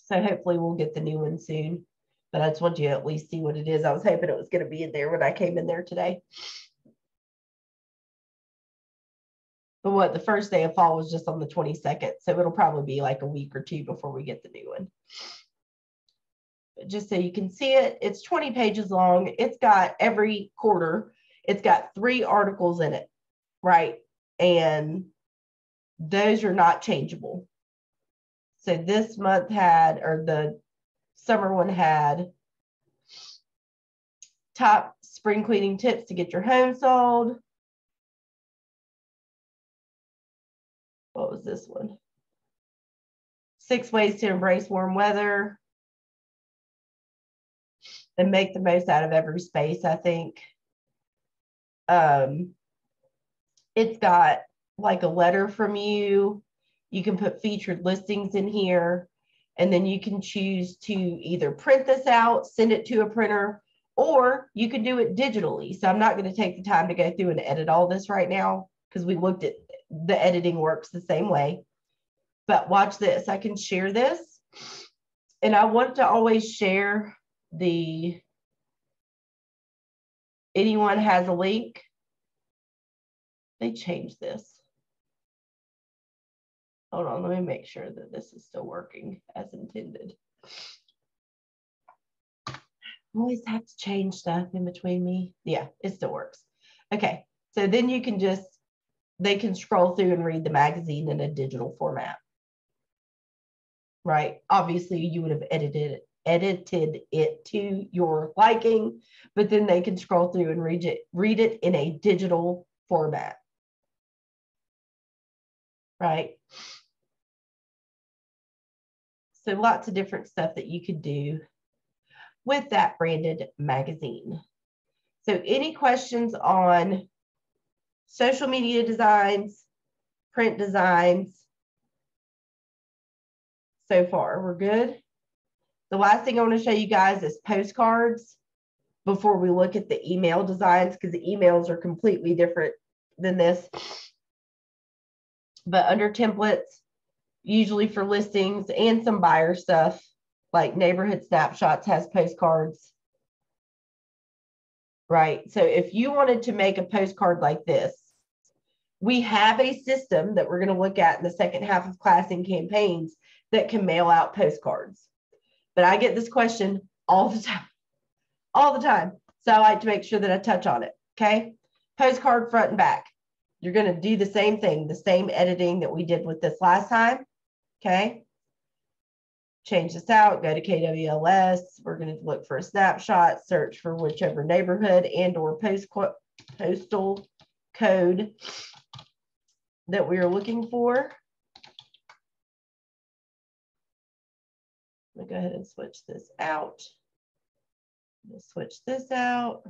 So hopefully we'll get the new one soon. But I just want you to at least see what it is. I was hoping it was going to be in there when I came in there today. But what, the first day of fall was just on the 22nd. So it'll probably be like a week or two before we get the new one. But just so you can see it, it's 20 pages long. It's got every quarter, it's got 3 articles in it, right? And those are not changeable. So this month had, or the summer one had, top spring cleaning tips to get your home sold. What was this one? 6 ways to embrace warm weather and make the most out of every space, I think. It's got like a letter from you. You can put featured listings in here, and then you can choose to either print this out, send it to a printer, or you can do it digitally. So I'm not going to take the time to go through and edit all this right now because we looked at the editing works the same way. But watch this. I can share this. And I want to always share the anyone has a link. They changed this. Hold on, let me make sure that this is still working as intended. I always have to change stuff in between me. Yeah, it still works. Okay, so then you can just, they can scroll through and read the magazine in a digital format. Right? Obviously, you would have edited it to your liking, but then they can scroll through and read it in a digital format. Right? So lots of different stuff that you could do with that branded magazine. So any questions on social media designs, print designs so far? We're good. The last thing I want to show you guys is postcards before we look at the email designs, because the emails are completely different than this. But under templates, usually for listings and some buyer stuff, like Neighborhood Snapshots has postcards, right? So if you wanted to make a postcard like this, we have a system that we're going to look at in the second half of class in campaigns that can mail out postcards. But I get this question all the time. So I like to make sure that I touch on it, okay? Postcard front and back. You're going to do the same thing, the same editing that we did with this last time, okay? Change this out, go to KWLS. We're going to look for a snapshot, search for whichever neighborhood and or postal code that we are looking for. I'm going to go ahead and switch this out. Let's switch this out.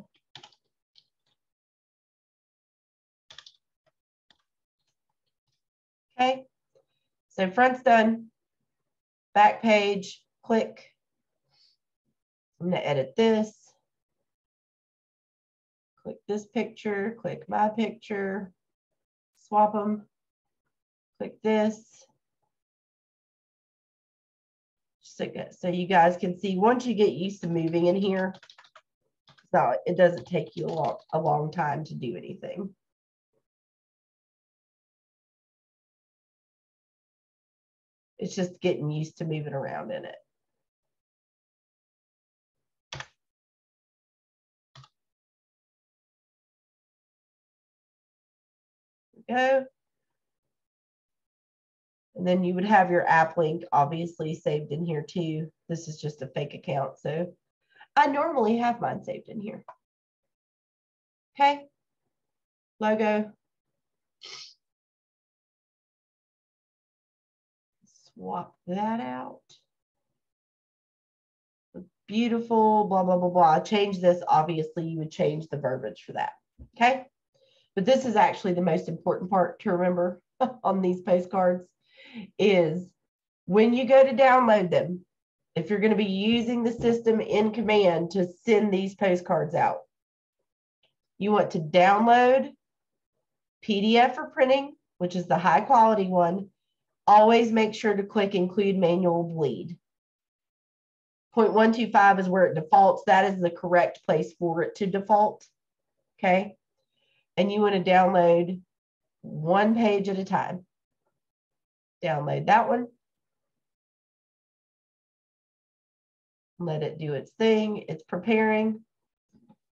Okay, so front's done. Back page, click. I'm going to edit this. Click this picture, click my picture, swap them. Click this. So you guys can see once you get used to moving in here, so it doesn't take you a long time to do anything. It's just getting used to moving around in it. Go. And then you would have your app link obviously saved in here too. This is just a fake account, so I normally have mine saved in here. Okay. Logo. Swap that out. Beautiful, blah, blah, blah, blah. Change this. Obviously, you would change the verbiage for that. Okay. But this is actually the most important part to remember on these postcards is when you go to download them, if you're going to be using the system in command to send these postcards out, you want to download PDF for printing, which is the high quality one. Always make sure to click include manual bleed. 0.125 is where it defaults. That is the correct place for it to default. Okay. And you want to download one page at a time. Download that one. Let it do its thing. It's preparing.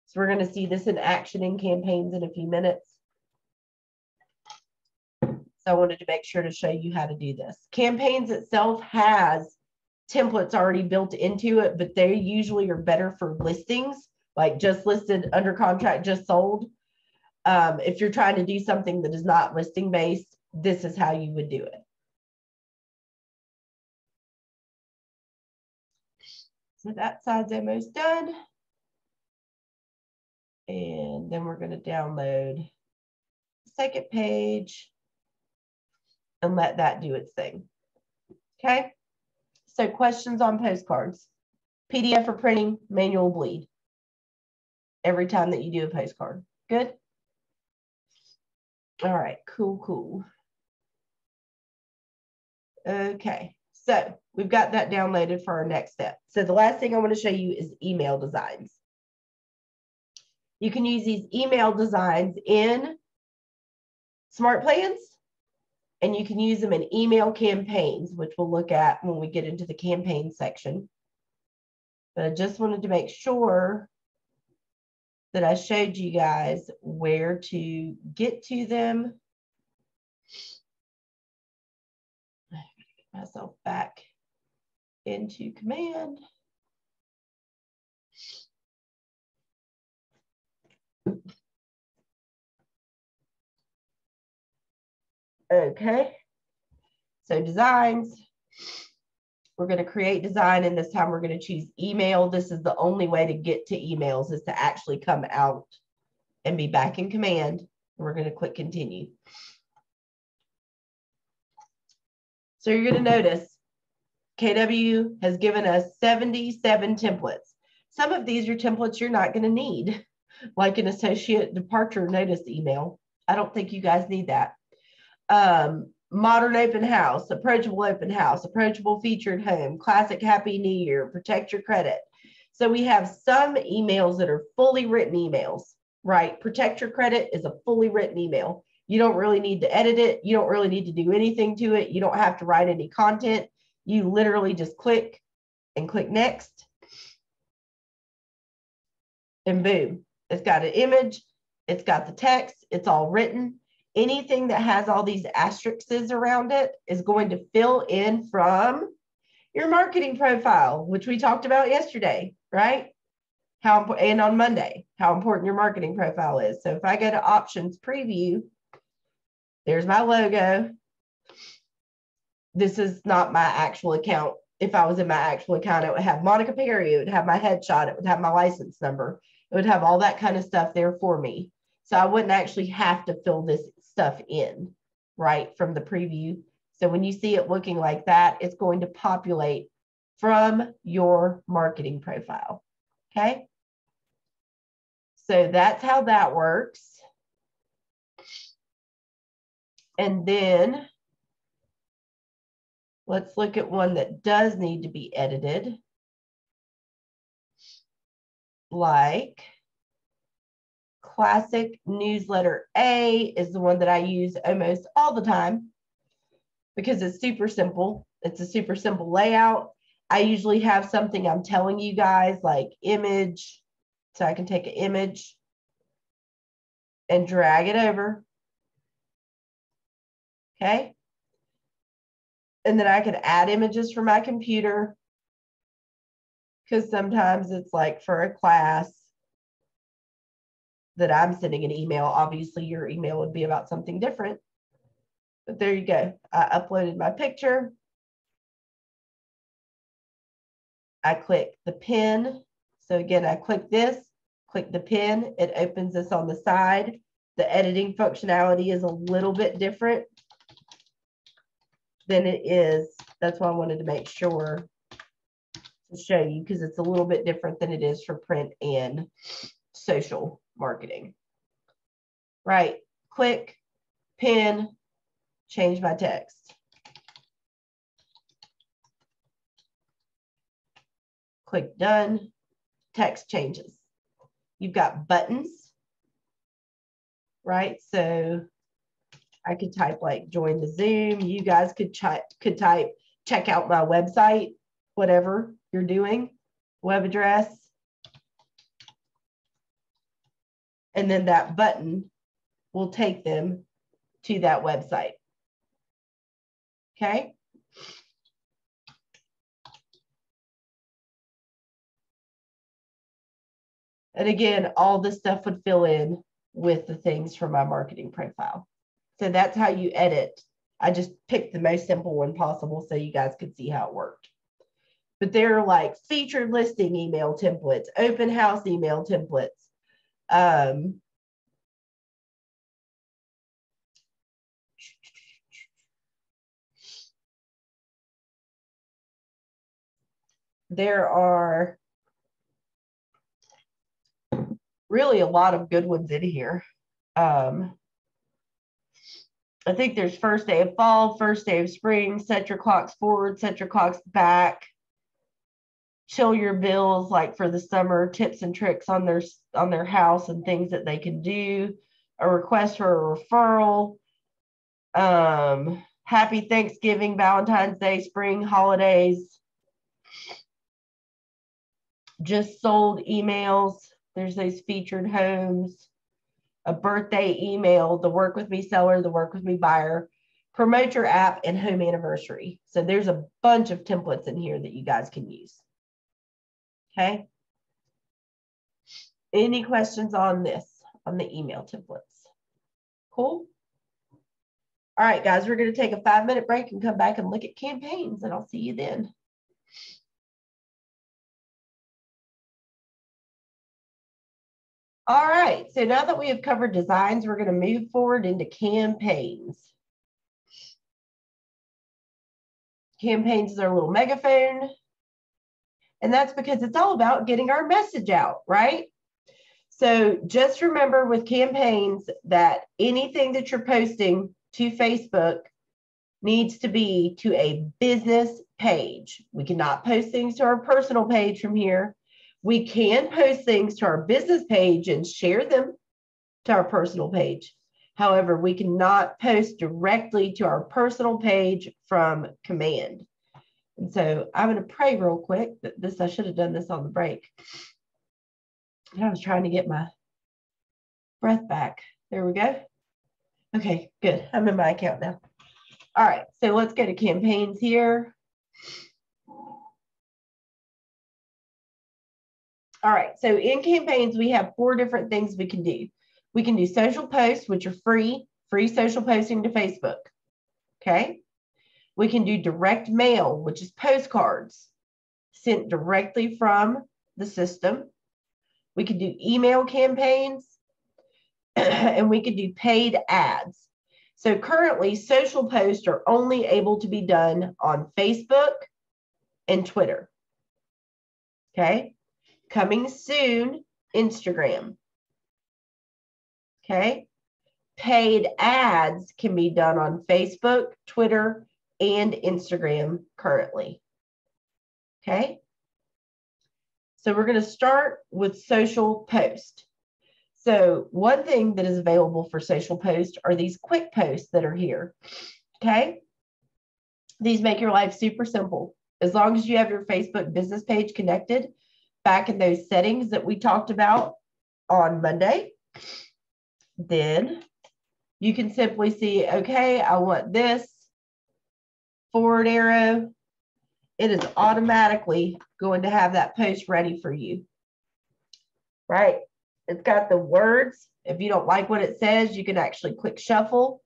So we're going to see this in action in campaigns in a few minutes. So I wanted to make sure to show you how to do this. Campaigns itself has templates already built into it, but they usually are better for listings, like just listed, under contract, just sold. If you're trying to do something that is not listing based, this is how you would do it. So that side's almost done. And then we're going to download the second page and let that do its thing. Okay. So questions on postcards. PDF for printing, manual bleed. Every time that you do a postcard. Good? All right, cool. Okay, so we've got that downloaded for our next step. So the last thing I want to show you is email designs. You can use these email designs in Smart Plans, and you can use them in email campaigns, which we'll look at when we get into the campaign section. But I just wanted to make sure that I showed you guys where to get to them. Get myself back into command. Okay, so designs, We're going to create design, and this time we're going to choose email. This is the only way to get to emails, is to actually come out and be back in command. We're going to click continue. So you're going to notice KW has given us 77 templates. Some of these are templates you're not going to need, like an associate departure notice email. I don't think you guys need that. Modern open house, approachable featured home, classic happy new year, protect your credit. So we have some emails that are fully written emails, right? Protect your credit is a fully written email. You don't really need to edit it. You don't really need to do anything to it. You don't have to write any content. You literally just click and click next. And boom, it's got an image. It's got the text. It's all written. Anything that has all these asterisks around it is going to fill in from your marketing profile, which we talked about yesterday, right? And on Monday, how important your marketing profile is. So if I go to options preview, there's my logo. This is not my actual account. If I was in my actual account, it would have Monica Perry. It would have my headshot. It would have my license number. It would have all that kind of stuff there for me. So I wouldn't actually have to fill this stuff in, right, from the preview. So when you see it looking like that, it's going to populate from your marketing profile, okay? So that's how that works. And then let's look at one that does need to be edited, like Classic Newsletter A is the one that I use almost all the time because it's super simple. It's a super simple layout. I usually have something I'm telling you guys like image. So I can take an image and drag it over. Okay. And then I could add images from my computer because sometimes it's like for a class that I'm sending an email. Obviously, your email would be about something different. But there you go. I uploaded my picture. I click the pin. So again, I click this, click the pin. It opens this on the side. The editing functionality is a little bit different than it is. That's why I wanted to make sure to show you, because it's a little bit different than it is for print and social marketing. Right, click, pin, change my text. Click done, text changes. You've got buttons, right? So I could type like join the Zoom. You guys could type check out my website, whatever you're doing, web address. And then that button will take them to that website. Okay. And again, all this stuff would fill in with the things from my marketing profile. So that's how you edit. I just picked the most simple one possible so you guys could see how it worked. But they're like featured listing email templates, open house email templates. There are really a lot of good ones in here. I think there's first day of fall, first day of spring, set your clocks forward, set your clocks back, chill your bills, like for the summer, tips and tricks on their house and things that they can do, a request for a referral, happy Thanksgiving, Valentine's Day, spring holidays, just sold emails. There's those featured homes, a birthday email, the work with me seller, the work with me buyer, promote your app, and home anniversary. So there's a bunch of templates in here that you guys can use. Okay. Any questions on this, on the email templates? Cool. All right, guys, we're going to take a 5-minute break and come back and look at campaigns, and I'll see you then. All right, so now that we have covered designs, we're going to move forward into campaigns. Campaigns is our little megaphone. And that's because it's all about getting our message out, right? So just remember with campaigns that anything that you're posting to Facebook needs to be to a business page. We cannot post things to our personal page from here. We can post things to our business page and share them to our personal page. However, we cannot post directly to our personal page from command. And so I'm going to pray real quick. I should have done this on the break. I was trying to get my breath back. There we go. Okay, good. I'm in my account now. All right, so let's go to campaigns here. All right, so in campaigns, we have 4 different things we can do. We can do social posts, which are free social posting to Facebook. Okay. We can do direct mail, which is postcards sent directly from the system. We can do email campaigns, and we can do paid ads. So currently, social posts are only able to be done on Facebook and Twitter. Okay. Coming soon, Instagram. Okay. Paid ads can be done on Facebook, Twitter, and Instagram currently. Okay. So we're going to start with social post. So one thing that is available for social post are these quick posts that are here. Okay. These make your life super simple. As long as you have your Facebook business page connected back in those settings that we talked about on Monday, then you can simply see, okay, I want this forward arrow. It is automatically going to have that post ready for you, right? It's got the words. If you don't like what it says, you can actually click shuffle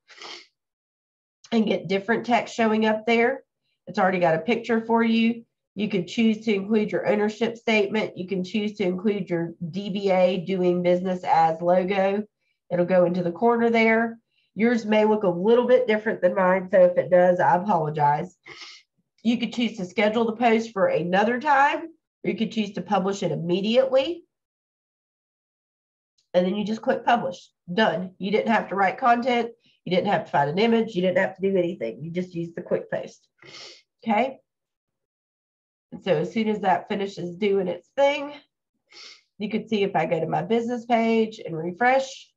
and get different text showing up there. It's already got a picture for you. You can choose to include your ownership statement. You can choose to include your DBA, doing business as logo. It'll go into the corner there. Yours may look a little bit different than mine, so if it does, I apologize. You could choose to schedule the post for another time, or you could choose to publish it immediately. And then you just click publish. Done. You didn't have to write content. You didn't have to find an image. You didn't have to do anything. You just use the quick post. Okay. And so as soon as that finishes doing its thing, you could see if I go to my business page and refresh,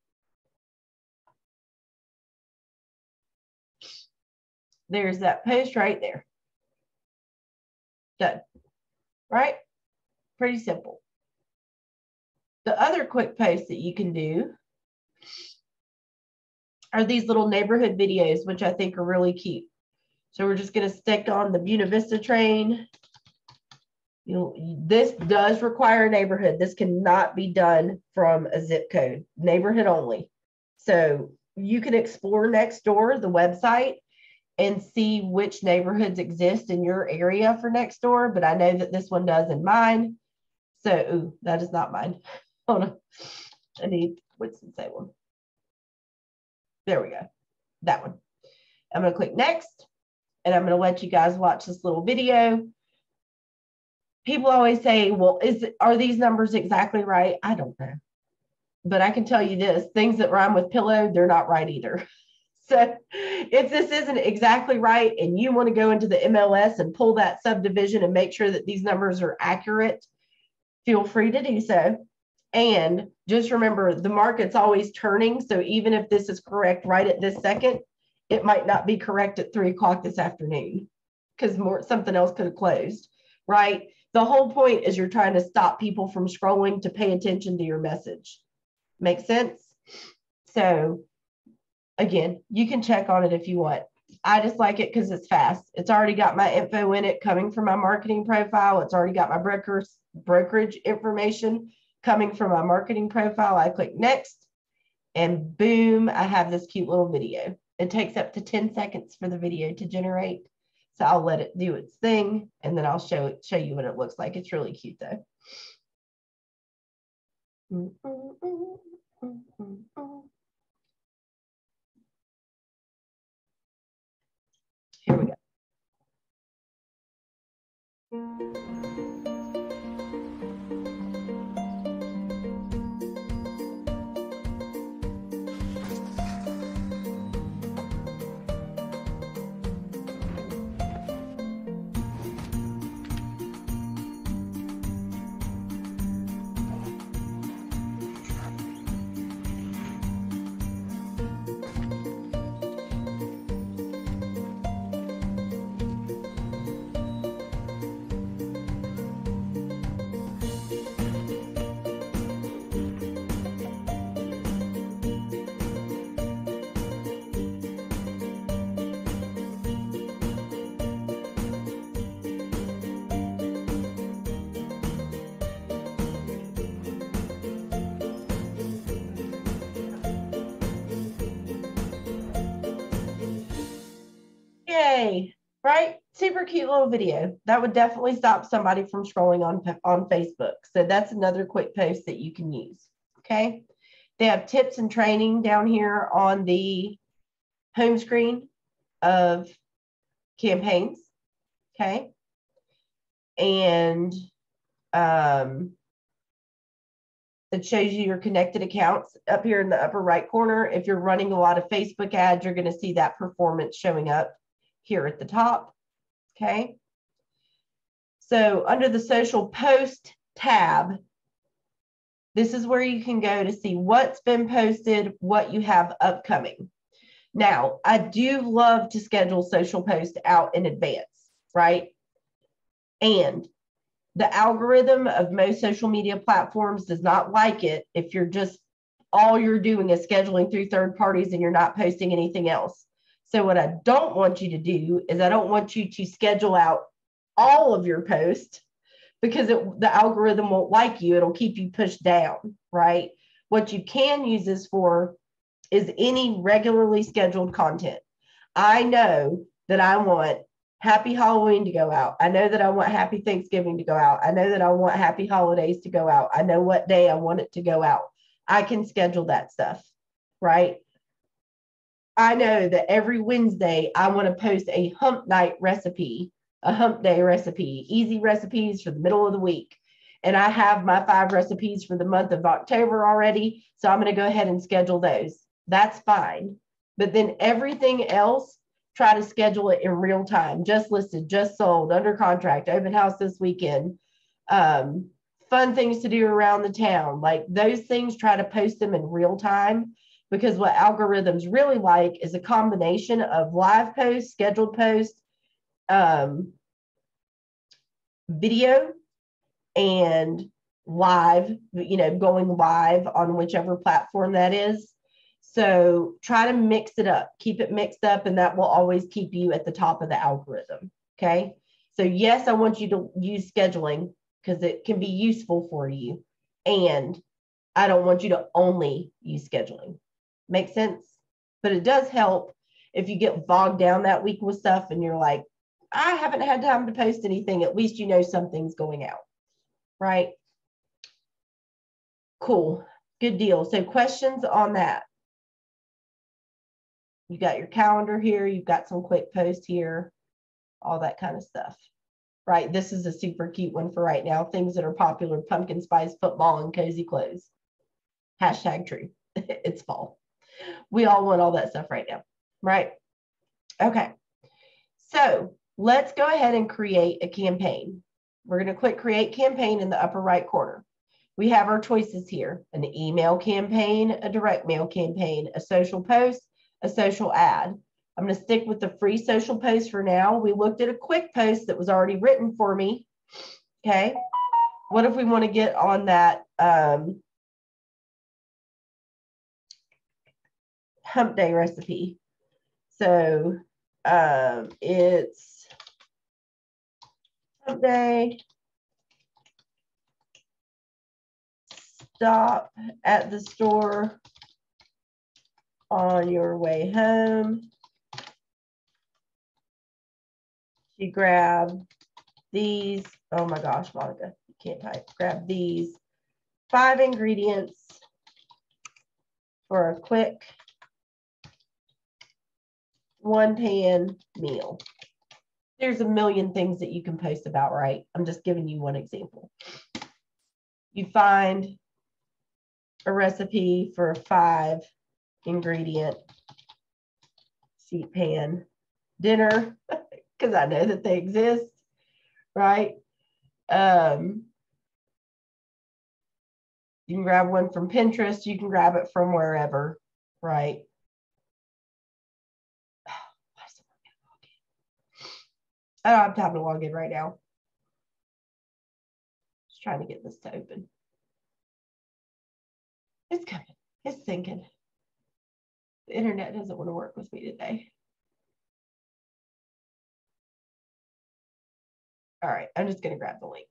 there's that post right there. Done. Right? Pretty simple. The other quick posts that you can do are these little neighborhood videos, which I think are really cute. So we're just going to stick on the Buena Vista train. This does require a neighborhood. This cannot be done from a zip code, neighborhood only. So you can explore Nextdoor, the website, and see which neighborhoods exist in your area for Nextdoor. But I know that this one does in mine. So ooh, that is not mine. Hold on. I need, what's the same one? There we go. That one. I'm going to click next, and I'm going to let you guys watch this little video. People always say, well, are these numbers exactly right? I don't know. But I can tell you this, things that rhyme with pillow, they're not right either. So if this isn't exactly right and you want to go into the MLS and pull that subdivision and make sure that these numbers are accurate, feel free to do so. And just remember, the market's always turning. So even if this is correct right at this second, it might not be correct at 3 o'clock this afternoon because something else could have closed, right? The whole point is you're trying to stop people from scrolling to pay attention to your message. Make sense? So again, you can check on it if you want. I just like it because it's fast. It's already got my info in it coming from my marketing profile. It's already got my brokerage information coming from my marketing profile. I click next and boom, I have this cute little video. It takes up to 10 seconds for the video to generate. So I'll let it do its thing, and then I'll show you what it looks like. It's really cute though. Here we go. Yay, right? Super cute little video. That would definitely stop somebody from scrolling on Facebook. So that's another quick post that you can use. Okay. They have tips and training down here on the home screen of campaigns. Okay. And it shows you your connected accounts up here in the upper right corner. If you're running a lot of Facebook ads, you're going to see that performance showing up here at the top. Okay. So under the social post tab, this is where you can go to see what's been posted, what you have upcoming. Now, I do love to schedule social posts out in advance, right? And the algorithm of most social media platforms does not like it if you're just, all you're doing is scheduling through third parties and you're not posting anything else. So what I don't want you to do is I don't want you to schedule out all of your posts because the algorithm won't like you. It'll keep you pushed down, right? What you can use this for is any regularly scheduled content. I know that I want Happy Halloween to go out. I know that I want Happy Thanksgiving to go out. I know that I want Happy Holidays to go out. I know what day I want it to go out. I can schedule that stuff, right? I know that every Wednesday I want to post a hump night recipe, a hump day recipe, easy recipes for the middle of the week. And I have my 5 recipes for the month of October already. So I'm going to go ahead and schedule those. That's fine. But then everything else, try to schedule it in real time. Just listed, just sold, under contract, open house this weekend. Fun things to do around the town. Like those things, try to post them in real time. Because what algorithms really like is a combination of live posts, scheduled posts, video, and live, going live on whichever platform that is. So try to mix it up, keep it mixed up, and that will always keep you at the top of the algorithm. Okay. So yes, I want you to use scheduling because it can be useful for you. And I don't want you to only use scheduling. Make sense? But it does help if you get bogged down that week with stuff and you're like, I haven't had time to post anything. At least you know something's going out, right? Cool. Good deal. So questions on that? You got your calendar here. You've got some quick posts here, all that kind of stuff, right? This is a super cute one for right now. Things that are popular: pumpkin spice football and cozy clothes. Hashtag true. It's fall. We all want all that stuff right now, right? Okay. So let's go ahead and create a campaign. We're going to click create campaign in the upper right corner. We have our choices here: an email campaign, a direct mail campaign, a social post, a social ad. I'm going to stick with the free social post for now. We looked at a quick post that was already written for me. Okay. What if we want to get on that hump day recipe? So it's hump day. Stop at the store on your way home. you grab these, oh my gosh, Monica, you can't type. Grab these 5 ingredients for a quick 1-pan meal. There's a million things that you can post about, right? I'm just giving you one example. You find a recipe for a 5 ingredient sheet pan dinner, because I know that they exist, right? You can grab one from Pinterest, you can grab it from wherever, right? I don't have time to log in right now. Just trying to get this to open. It's coming. It's thinking. The internet doesn't want to work with me today. All right, I'm just going to grab the link.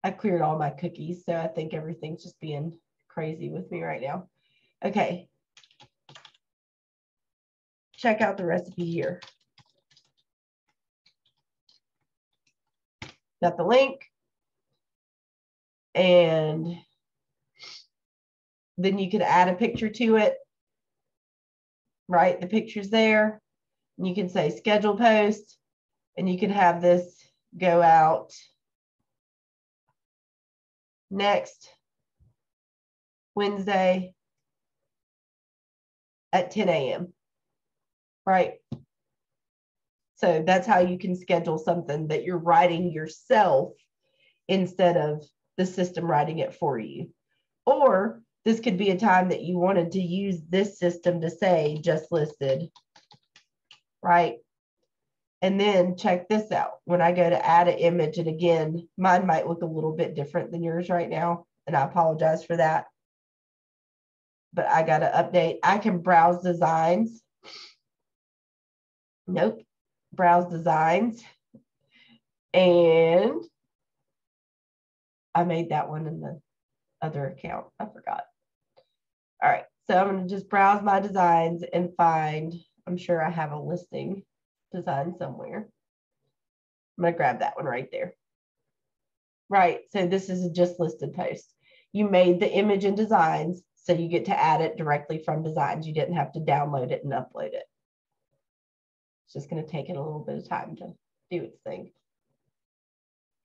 I cleared all my cookies, so I think everything's just being crazy with me right now. Okay. Check out the recipe here. Got the link. And then you could add a picture to it, right? The picture's there. And you can say schedule post, and you can have this go out next Wednesday at 10 a.m. Right? So that's how you can schedule something that you're writing yourself instead of the system writing it for you. Or this could be a time that you wanted to use this system to say just listed, right? And then check this out. When I go to add an image, and again, mine might look a little bit different than yours right now, and I apologize for that. But I got to update. I can browse designs. Nope. Browse designs. And I made that one in the other account. I forgot. All right. So I'm going to just browse my designs and find, I'm sure I have a listing design somewhere. I'm going to grab that one right there. Right. So this is a just listed post. You made the image in designs, so you get to add it directly from designs. You didn't have to download it and upload it. It's just going to take it a little bit of time to do its thing.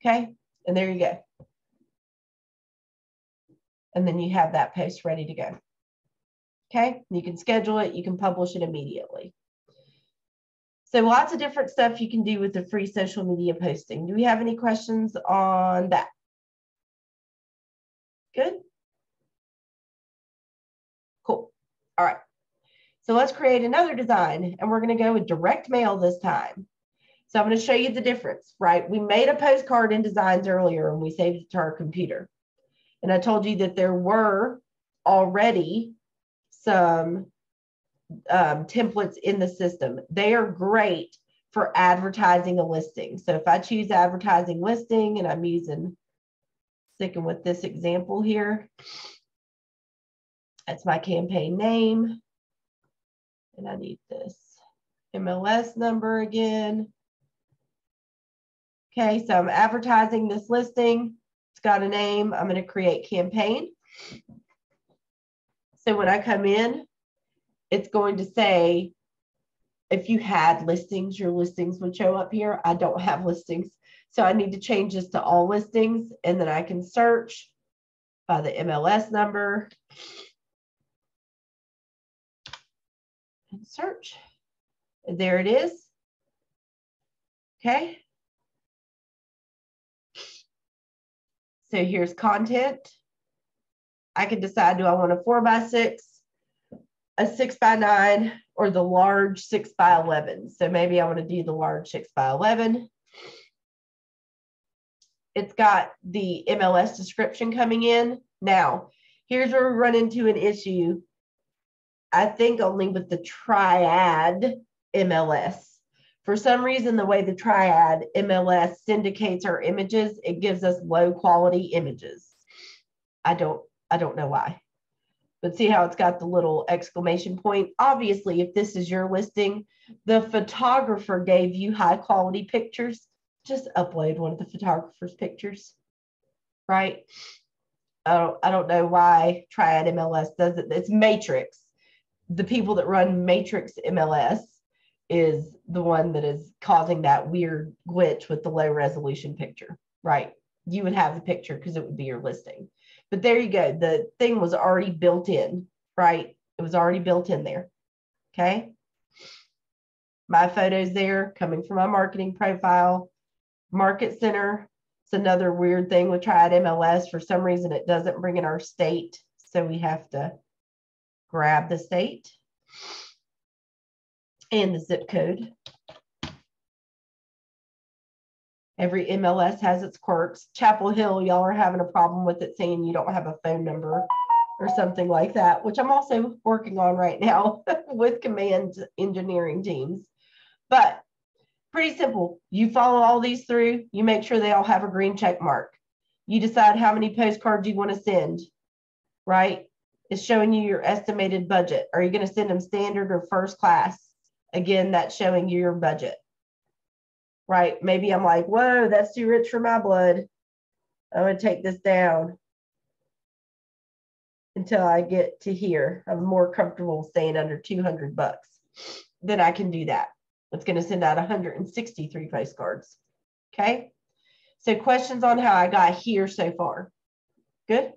Okay. And there you go. And then you have that post ready to go. Okay. You can schedule it. You can publish it immediately. So lots of different stuff you can do with the free social media posting. Do we have any questions on that? Good. Cool. All right. So let's create another design, and we're going to go with direct mail this time. So I'm going to show you the difference, right? We made a postcard in designs earlier and we saved it to our computer. And I told you that there were already some templates in the system. They are great for advertising a listing. So if I choose advertising listing, and I'm sticking with this example here, that's my campaign name. And I need this MLS number again. Okay, so I'm advertising this listing. It's got a name. I'm going to create campaign. So when I come in, it's going to say, if you had listings, your listings would show up here. I don't have listings. So I need to change this to all listings, and then I can search by the MLS number and search. And there it is. Okay. So here's content. I can decide, do I want a 4x6, a 6x9, or the large 6x11? So maybe I want to do the large 6x11. It's got the MLS description coming in. Now, here's where we run into an issue. I think only with the Triad MLS. For some reason, the way the Triad MLS syndicates our images, it gives us low quality images. I don't know why. But see how it's got the little exclamation point? Obviously, if this is your listing, the photographer gave you high quality pictures. Just upload one of the photographer's pictures, right? I don't know why Triad MLS does it. It's Matrix. The people that run Matrix MLS is the one that is causing that weird glitch with the low resolution picture, right? You would have the picture because it would be your listing. But there you go. The thing was already built in, right? It was already built in there. Okay. My photos there coming from my marketing profile. Market center. It's another weird thing with Triad MLS. For some reason, it doesn't bring in our state. So we have to grab the state and the zip code. Every MLS has its quirks. Chapel Hill, y'all are having a problem with it saying you don't have a phone number or something like that, which I'm also working on right now with command engineering teams. But pretty simple. You follow all these through. You make sure they all have a green check mark. You decide how many postcards you want to send, right? It's showing you your estimated budget. Are you going to send them standard or first class? Again, that's showing you your budget. Right? Maybe I'm like, whoa, that's too rich for my blood. I'm going to take this down until I get to here. I'm more comfortable staying under 200 bucks. Then I can do that. It's going to send out 163 postcards. Okay. So questions on how I got here so far. Good.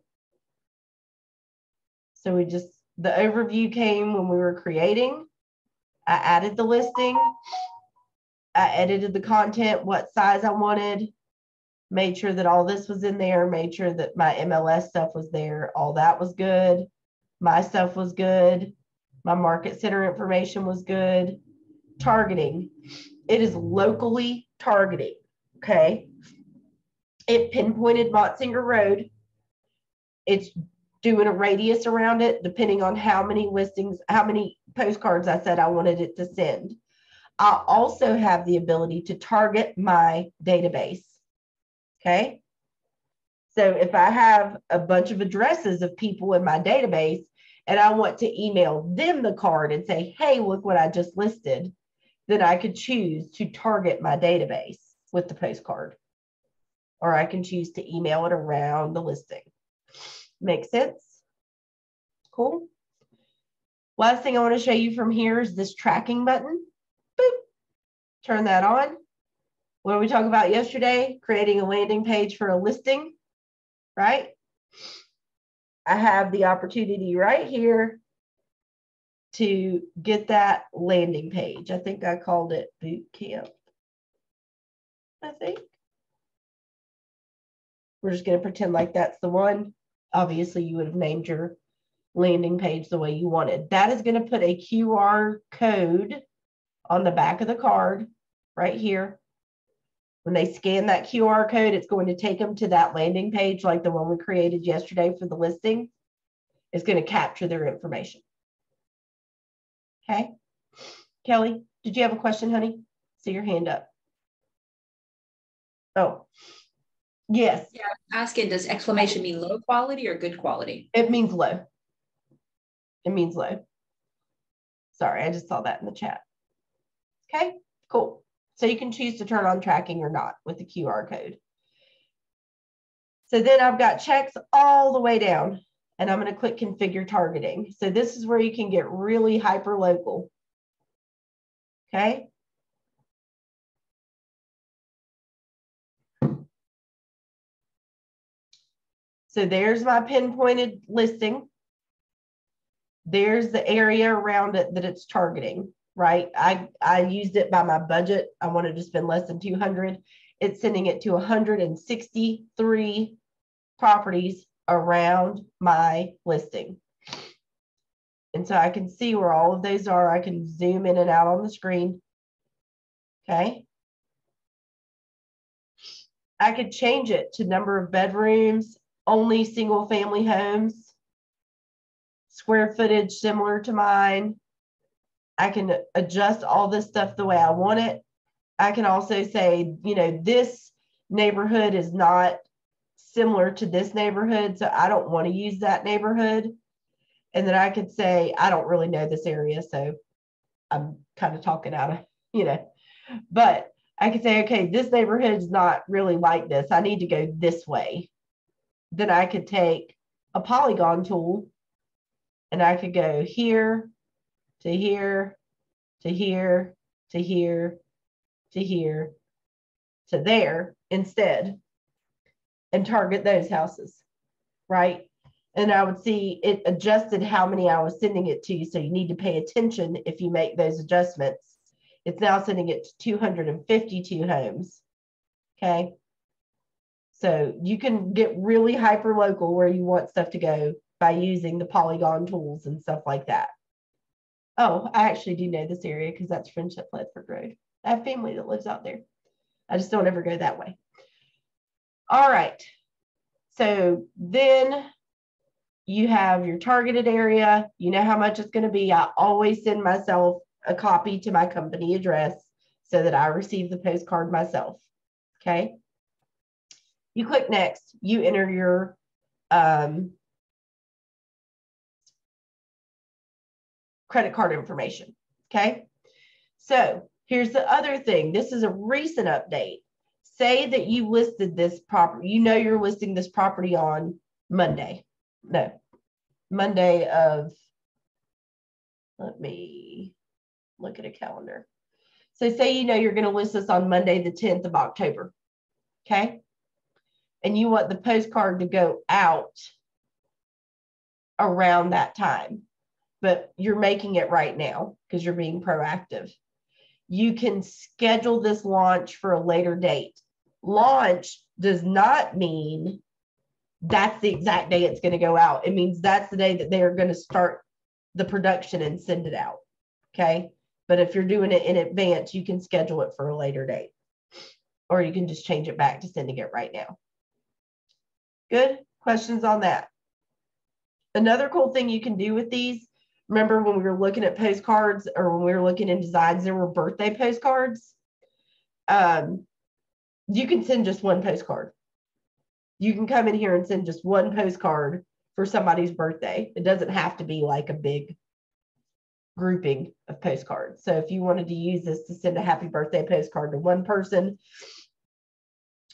So the overview came when we were creating. I added the listing. I edited the content, what size I wanted, made sure that all this was in there, made sure that my MLS stuff was there. All that was good. My stuff was good. My market center information was good. Targeting. It is locally targeting. Okay. It pinpointed Motsinger Road. It's doing a radius around it, depending on how many listings, how many postcards I said I wanted it to send. I also have the ability to target my database. Okay. So if I have a bunch of addresses of people in my database and I want to email them the card and say, hey, look what I just listed, then I could choose to target my database with the postcard. Or I can choose to email it around the listing. Make sense? Cool. Last thing I want to show you from here is this tracking button. Boop. Turn that on. What did we talk about yesterday? Creating a landing page for a listing, right? I have the opportunity right here to get that landing page. I think I called it BootCamp. I think. We're just going to pretend like that's the one. Obviously, you would have named your landing page the way you wanted. That is going to put a QR code on the back of the card right here. When they scan that QR code, it's going to take them to that landing page like the one we created yesterday for the listing. It's going to capture their information. Okay. Kelly, did you have a question, honey? See your hand up. Oh, yes. Yeah, I'm asking, does exclamation mean low quality or good quality? It means low. It means low. Sorry, I just saw that in the chat. Okay, cool. So you can choose to turn on tracking or not with the QR code. So then I've got checks all the way down and I'm going to click configure targeting. So this is where you can get really hyper local. Okay. So there's my pinpointed listing. There's the area around it that it's targeting, right? I used it by my budget. I wanted to spend less than 200. It's sending it to 163 properties around my listing. And so I can see where all of those are. I can zoom in and out on the screen. Okay. I could change it to number of bedrooms, only single family homes, square footage similar to mine. I can adjust all this stuff the way I want it. I can also say, you know, this neighborhood is not similar to this neighborhood, so I don't want to use that neighborhood. And then I could say, I don't really know this area, so I'm kind of talking out of, but I could say, okay, this neighborhood is not really like this. I need to go this way. Then I could take a polygon tool and I could go here to here to here to here to here to there instead and target those houses, right? And I would see it adjusted how many I was sending it to. So you need to pay attention if you make those adjustments. It's now sending it to 252 homes. Okay. So you can get really hyper local where you want stuff to go by using the polygon tools and stuff like that. Oh, I actually do know this area because that's Friendship Ledford Road. I have family that lives out there. I just don't ever go that way. All right. So then you have your targeted area. You know how much it's going to be. I always send myself a copy to my company address so that I receive the postcard myself. Okay. You click next. You enter your credit card information. Okay. So here's the other thing. This is a recent update. Say that you listed this property. You're listing this property on Monday. No, Monday of, let me look at a calendar. So say you're going to list this on Monday, the 10th of October. Okay. And you want the postcard to go out around that time, but you're making it right now because you're being proactive. You can schedule this launch for a later date. Launch does not mean that's the exact day it's going to go out. It means that's the day that they are going to start the production and send it out. Okay. But if you're doing it in advance, you can schedule it for a later date, or you can just change it back to sending it right now. Good questions on that. Another cool thing you can do with these, remember when we were looking at postcards or when we were looking in designs, there were birthday postcards. You can send just one postcard. You can come in here and send just one postcard for somebody's birthday. It doesn't have to be like a big grouping of postcards. So if you wanted to use this to send a happy birthday postcard to one person,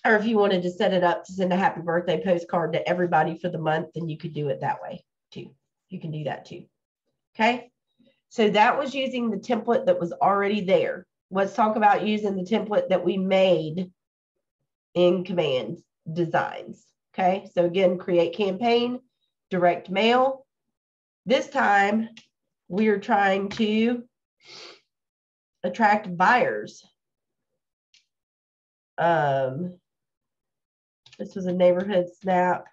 or if you wanted to set it up to send a happy birthday postcard to everybody for the month, then you could do it that way too. You can do that too. Okay. So that was using the template that was already there. Let's talk about using the template that we made in Command Designs. Okay. So again, create campaign, direct mail. This time we are trying to attract buyers. This was a neighborhood snap.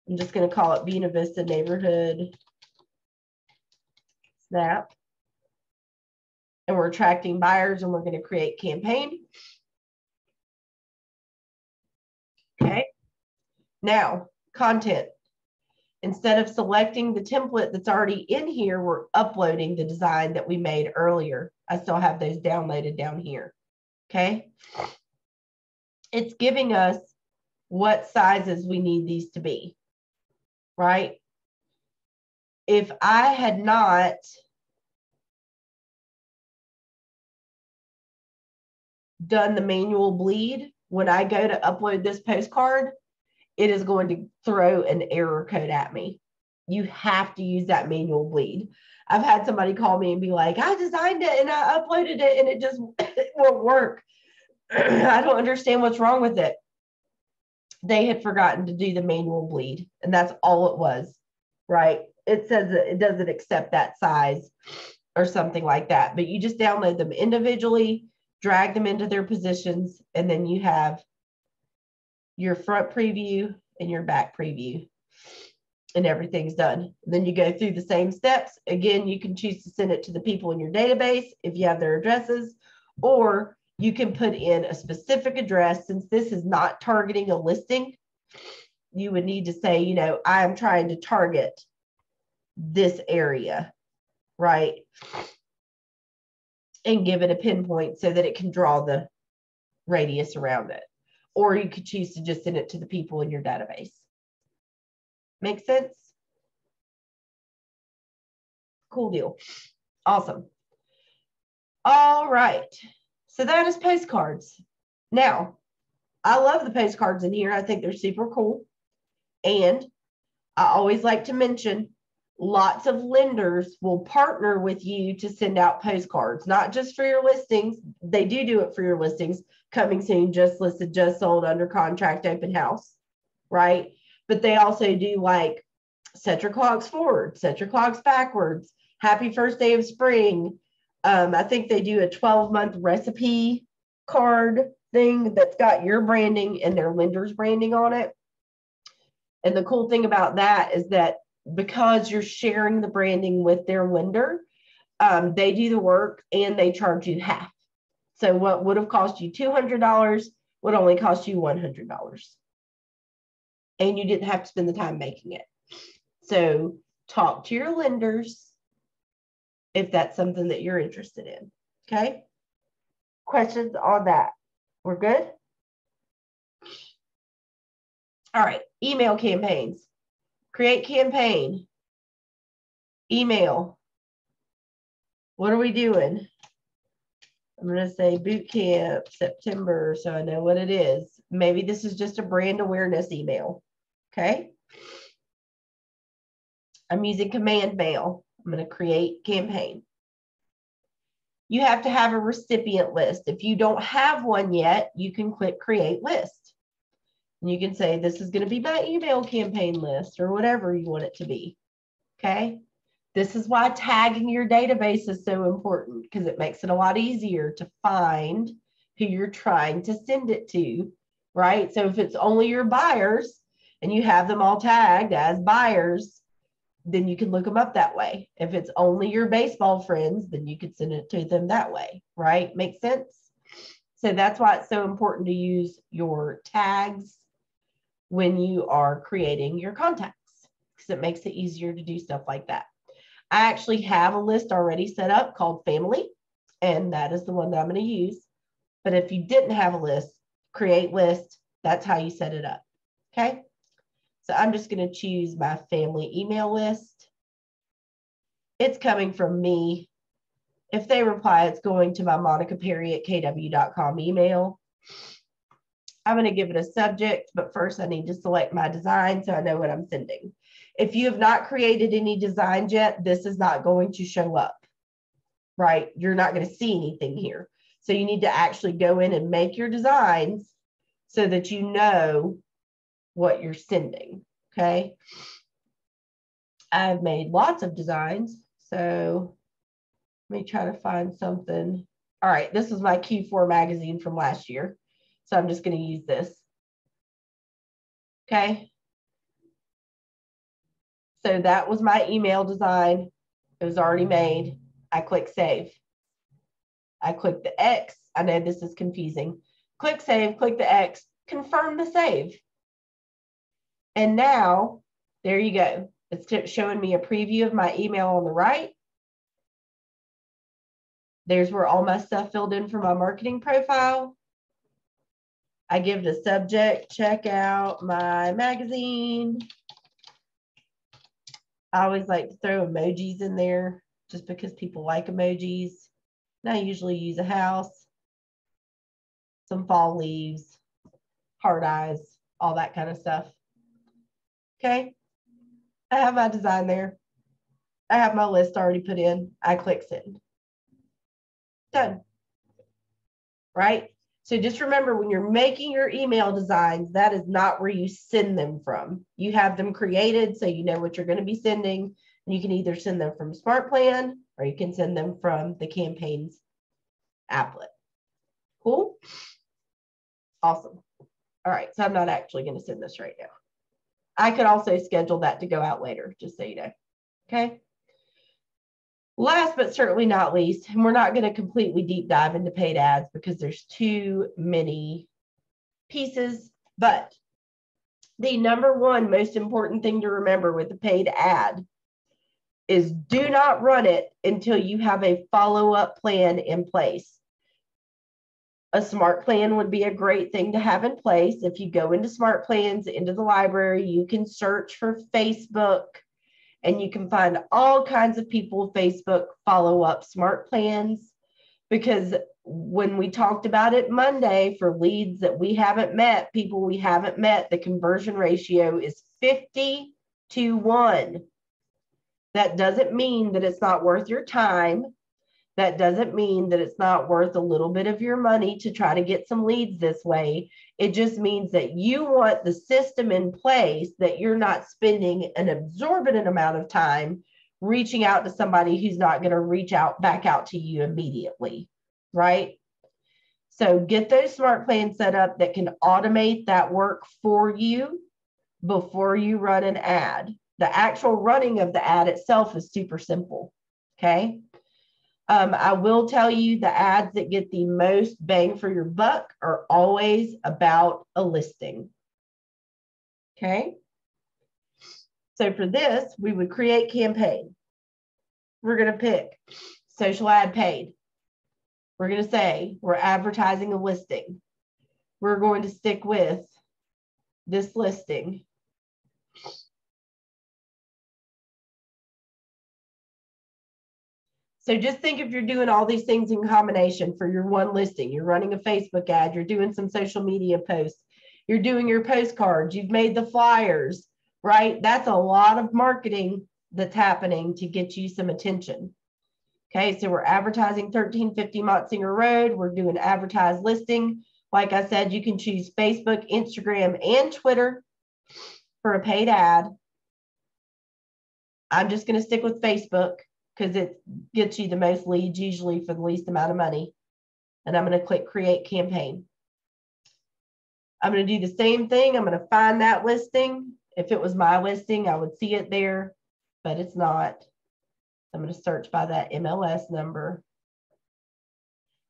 I'm just going to call it Buena Vista Neighborhood Snap. And we're attracting buyers and we're going to create campaign. Okay. Now, content. Instead of selecting the template that's already in here, we're uploading the design that we made earlier. I still have those downloaded down here. Okay. It's giving us what sizes we need these to be, right? If I had not done the manual bleed, when I go to upload this postcard, it is going to throw an error code at me. You have to use that manual bleed. I've had somebody call me and be like, I designed it and I uploaded it and it just it won't work. I don't understand what's wrong with it. They had forgotten to do the manual bleed, and that's all it was, right? It says that it doesn't accept that size or something like that, but you just download them individually, drag them into their positions, and then you have your front preview and your back preview, and everything's done. And then you go through the same steps. Again, you can choose to send it to the people in your database if you have their addresses, or you can put in a specific address. Since this is not targeting a listing, you would need to say, I am trying to target this area, right? And give it a pinpoint so that it can draw the radius around it. Or you could choose to just send it to the people in your database. Make sense? Cool deal. Awesome. All right. So that is postcards. Now, I love the postcards in here. I think they're super cool. And I always like to mention lots of lenders will partner with you to send out postcards, not just for your listings. They do it for your listings. Coming soon, just listed, just sold, under contract, open house, right? But they also do like set your clocks forward, set your clocks backwards, happy first day of spring. I think they do a 12-month recipe card thing that's got your branding and their lender's branding on it. And the cool thing about that is that because you're sharing the branding with their lender, they do the work and they charge you half. So what would have cost you $200 would only cost you $100. And you didn't have to spend the time making it. So talk to your lenders if that's something that you're interested in. Okay. Questions on that? We're good? All right. Email campaigns. Create campaign. Email. What are we doing? I'm going to say BootCamp September so I know what it is. Maybe this is just a brand awareness email. Okay. I'm using command mail. I'm going to create campaign. You have to have a recipient list. If you don't have one yet, you can click create list. And you can say, this is going to be my email campaign list or whatever you want it to be. Okay. This is why tagging your database is so important, because it makes it a lot easier to find who you're trying to send it to, right? So if it's only your buyers and you have them all tagged as buyers, then you can look them up that way. If it's only your baseball friends, then you could send it to them that way, right? Makes sense? So that's why it's so important to use your tags when you are creating your contacts, because it makes it easier to do stuff like that. I actually have a list already set up called family, and that is the one that I'm going to use. But if you didn't have a list, create list. That's how you set it up. Okay. So I'm just going to choose my family email list. It's coming from me. If they reply, it's going to my monicaperry@kw.com email. I'm going to give it a subject, but first I need to select my design so I know what I'm sending. If you have not created any designs yet, this is not going to show up, right? You're not going to see anything here. So you need to actually go in and make your designs so that you know what you're sending, okay? I've made lots of designs, so let me try to find something. All right, this is my Q4 magazine from last year, so I'm just going to use this, okay? So that was my email design. It was already made. I click save. I click the X. I know this is confusing. Click save, click the X, confirm the save. And now, there you go. It's showing me a preview of my email on the right. There's where all my stuff filled in for my marketing profile. I give it a subject, check out my magazine. I always like to throw emojis in there just because people like emojis. And I usually use a house, some fall leaves, heart eyes, all that kind of stuff. Okay, I have my design there. I have my list already put in. I click send. Done. Right? So just remember, when you're making your email designs, that is not where you send them from. You have them created so you know what you're going to be sending. And you can either send them from SmartPlan or you can send them from the campaigns applet. Cool? Awesome. All right, so I'm not actually going to send this right now. I could also schedule that to go out later, just so you know. Okay. Last but certainly not least, and we're not going to completely deep dive into paid ads because there's too many pieces, but the number one most important thing to remember with the paid ad is do not run it until you have a follow-up plan in place. A smart plan would be a great thing to have in place. If you go into smart plans, into the library, you can search for Facebook and you can find all kinds of people, Facebook follow-up smart plans, because when we talked about it Monday for leads that we haven't met, people we haven't met, the conversion ratio is 50 to 1. That doesn't mean that it's not worth your time. That doesn't mean that it's not worth a little bit of your money to try to get some leads this way. It just means that you want the system in place that you're not spending an exorbitant amount of time reaching out to somebody who's not going to reach out back out to you immediately, right? So get those smart plans set up that can automate that work for you before you run an ad. The actual running of the ad itself is super simple, okay? I will tell you the ads that get the most bang for your buck are always about a listing. Okay. So for this, we would create campaign. We're going to pick social ad paid. We're going to say we're advertising a listing. We're going to stick with this listing. So just think if you're doing all these things in combination for your one listing, you're running a Facebook ad, you're doing some social media posts, you're doing your postcards, you've made the flyers, right? That's a lot of marketing that's happening to get you some attention. Okay, so we're advertising 1350 Motsinger Road. We're doing advertised listing. Like I said, you can choose Facebook, Instagram, and Twitter for a paid ad. I'm just going to stick with Facebook because it gets you the most leads usually for the least amount of money. And I'm going to click create campaign. I'm going to do the same thing. I'm going to find that listing. If it was my listing, I would see it there, but it's not. I'm going to search by that MLS number.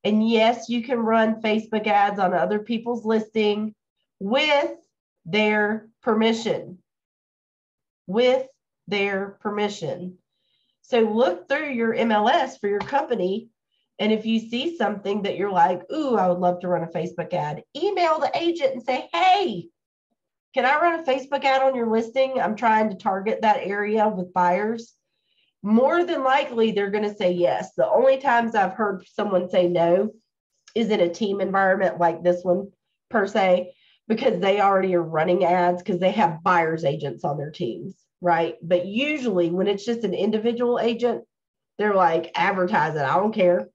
And yes, you can run Facebook ads on other people's listing with their permission. With their permission. So look through your MLS for your company. And if you see something that you're like, ooh, I would love to run a Facebook ad, email the agent and say, hey, can I run a Facebook ad on your listing? I'm trying to target that area with buyers. More than likely, they're going to say yes. The only times I've heard someone say no is in a team environment like this one, per se, because they already are running ads because they have buyer's agents on their teams, right? But usually when it's just an individual agent, they're like, advertise it. I don't care.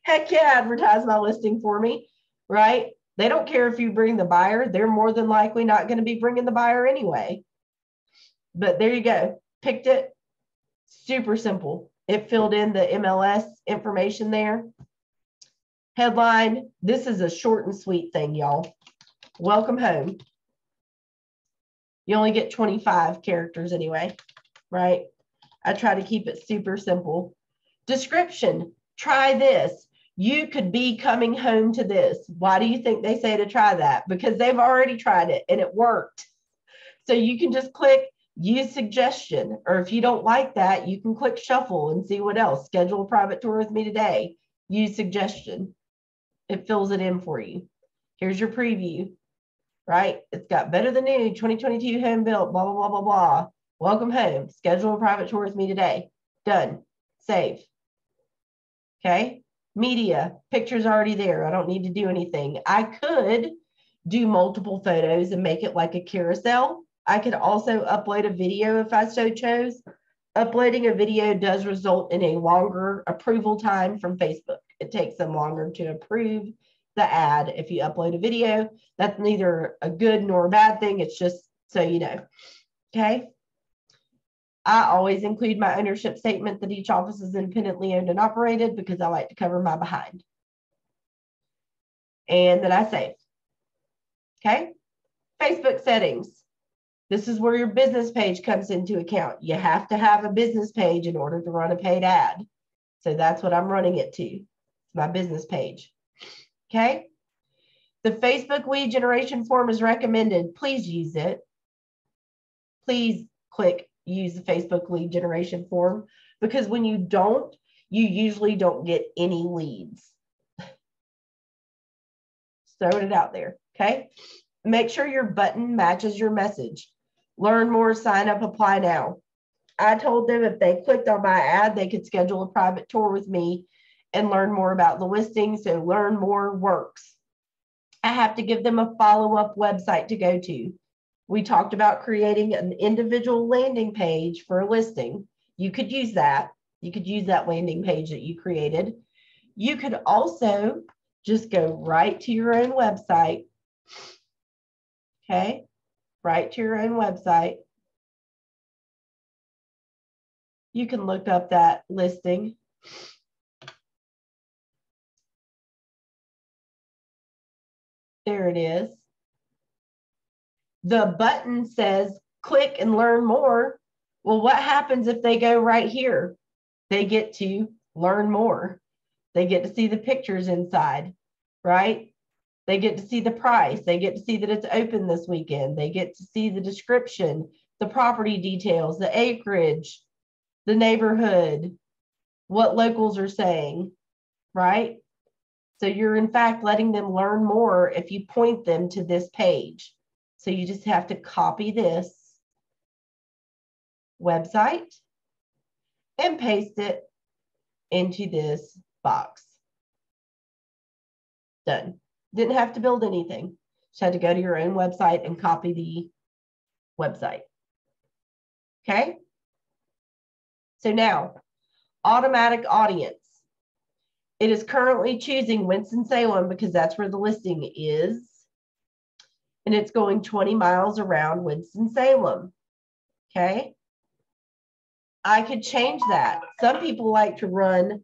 Heck yeah, advertise my listing for me, right? They don't care if you bring the buyer. They're more than likely not going to be bringing the buyer anyway. But there you go. Picked it. Super simple. It filled in the MLS information there. Headline. This is a short and sweet thing, y'all. Welcome home. You only get 25 characters anyway, right? I try to keep it super simple. Description. Try this. You could be coming home to this. Why do you think they say to try that? Because they've already tried it and it worked. So you can just click use suggestion, or if you don't like that, you can click shuffle and see what else. Schedule a private tour with me today. Use suggestion. It fills it in for you. Here's your preview, right? It's got better than new, 2022 home built, blah, blah, blah, blah, blah. Welcome home. Schedule a private tour with me today. Done. Save. Okay. Media. Picture's already there. I don't need to do anything. I could do multiple photos and make it like a carousel. I could also upload a video if I so chose. Uploading a video does result in a longer approval time from Facebook. It takes them longer to approve the ad if you upload a video. That's neither a good nor a bad thing. It's just so you know. Okay. I always include my ownership statement that each office is independently owned and operated because I like to cover my behind. And then I save. Okay. Facebook settings. This is where your business page comes into account. You have to have a business page in order to run a paid ad. So that's what I'm running it to. It's my business page. Okay. The Facebook lead generation form is recommended. Please use it. Please click use the Facebook lead generation form, because when you don't, you usually don't get any leads. Throwing it out there. Okay. Make sure your button matches your message. Learn more, sign up, apply now. I told them if they clicked on my ad, they could schedule a private tour with me and learn more about the listing. So learn more works. I have to give them a follow-up website to go to. We talked about creating an individual landing page for a listing. You could use that. You could use that landing page that you created. You could also just go right to your own website. Okay, right to your own website. You can look up that listing. There it is. The button says click and learn more. Well, what happens if they go right here? They get to learn more. They get to see the pictures inside, right? They get to see the price. They get to see that it's open this weekend. They get to see the description, the property details, the acreage, the neighborhood, what locals are saying, right? So you're in fact letting them learn more if you point them to this page. So you just have to copy this website and paste it into this box. Done. Didn't have to build anything. Just had to go to your own website and copy the website. Okay? So now, automatic audience. It is currently choosing Winston-Salem because that's where the listing is. And it's going 20 miles around Winston-Salem. Okay? I could change that. Some people like to run,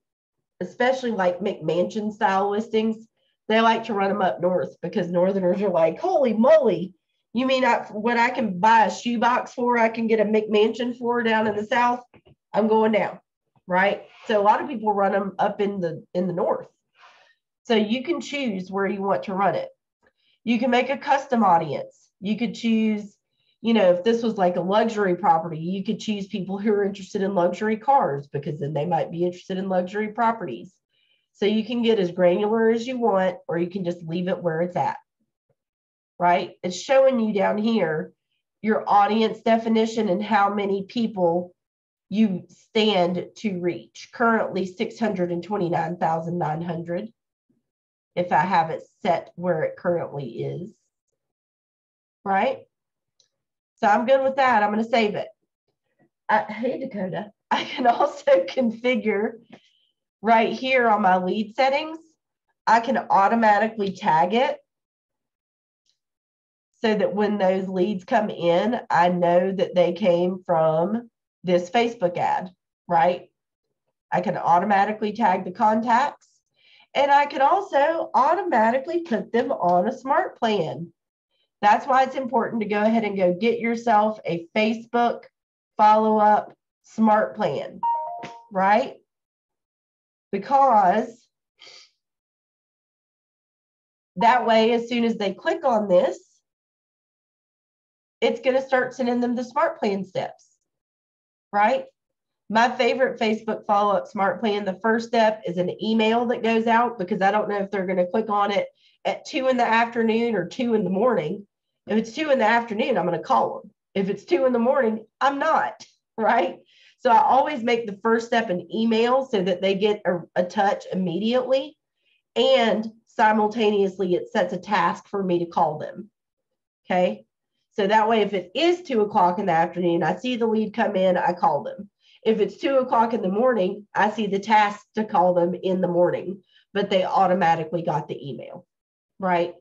especially like McMansion style listings, they like to run them up north because northerners are like, holy moly, you mean what I can buy a shoebox for, I can get a McMansion for down in the south? I'm going down, right? So a lot of people run them up in the north. So you can choose where you want to run it. You can make a custom audience. You could choose, you know, if this was like a luxury property, you could choose people who are interested in luxury cars because then they might be interested in luxury properties. So you can get as granular as you want, or you can just leave it where it's at, right? It's showing you down here your audience definition and how many people you stand to reach. Currently 629,900 if I have it set where it currently is, right? So I'm good with that. I'm going to save it. Hey, Dakota, I can also configure right here on my lead settings. I can automatically tag it so that when those leads come in, I know that they came from this Facebook ad, right? I can automatically tag the contacts, and I can also automatically put them on a smart plan. That's why it's important to go ahead and go get yourself a Facebook follow-up smart plan, right? Because that way, as soon as they click on this, it's going to start sending them the smart plan steps, right? My favorite Facebook follow-up smart plan, the first step is an email that goes out because I don't know if they're going to click on it at 2 in the afternoon or 2 in the morning. If it's 2 in the afternoon, I'm going to call them. If it's 2 in the morning, I'm not, right? So I always make the first step an email so that they get a touch immediately, and simultaneously it sets a task for me to call them, okay? So that way, if it is 2 o'clock in the afternoon, I see the lead come in, I call them. If it's 2 o'clock in the morning, I see the task to call them in the morning, but they automatically got the email, right?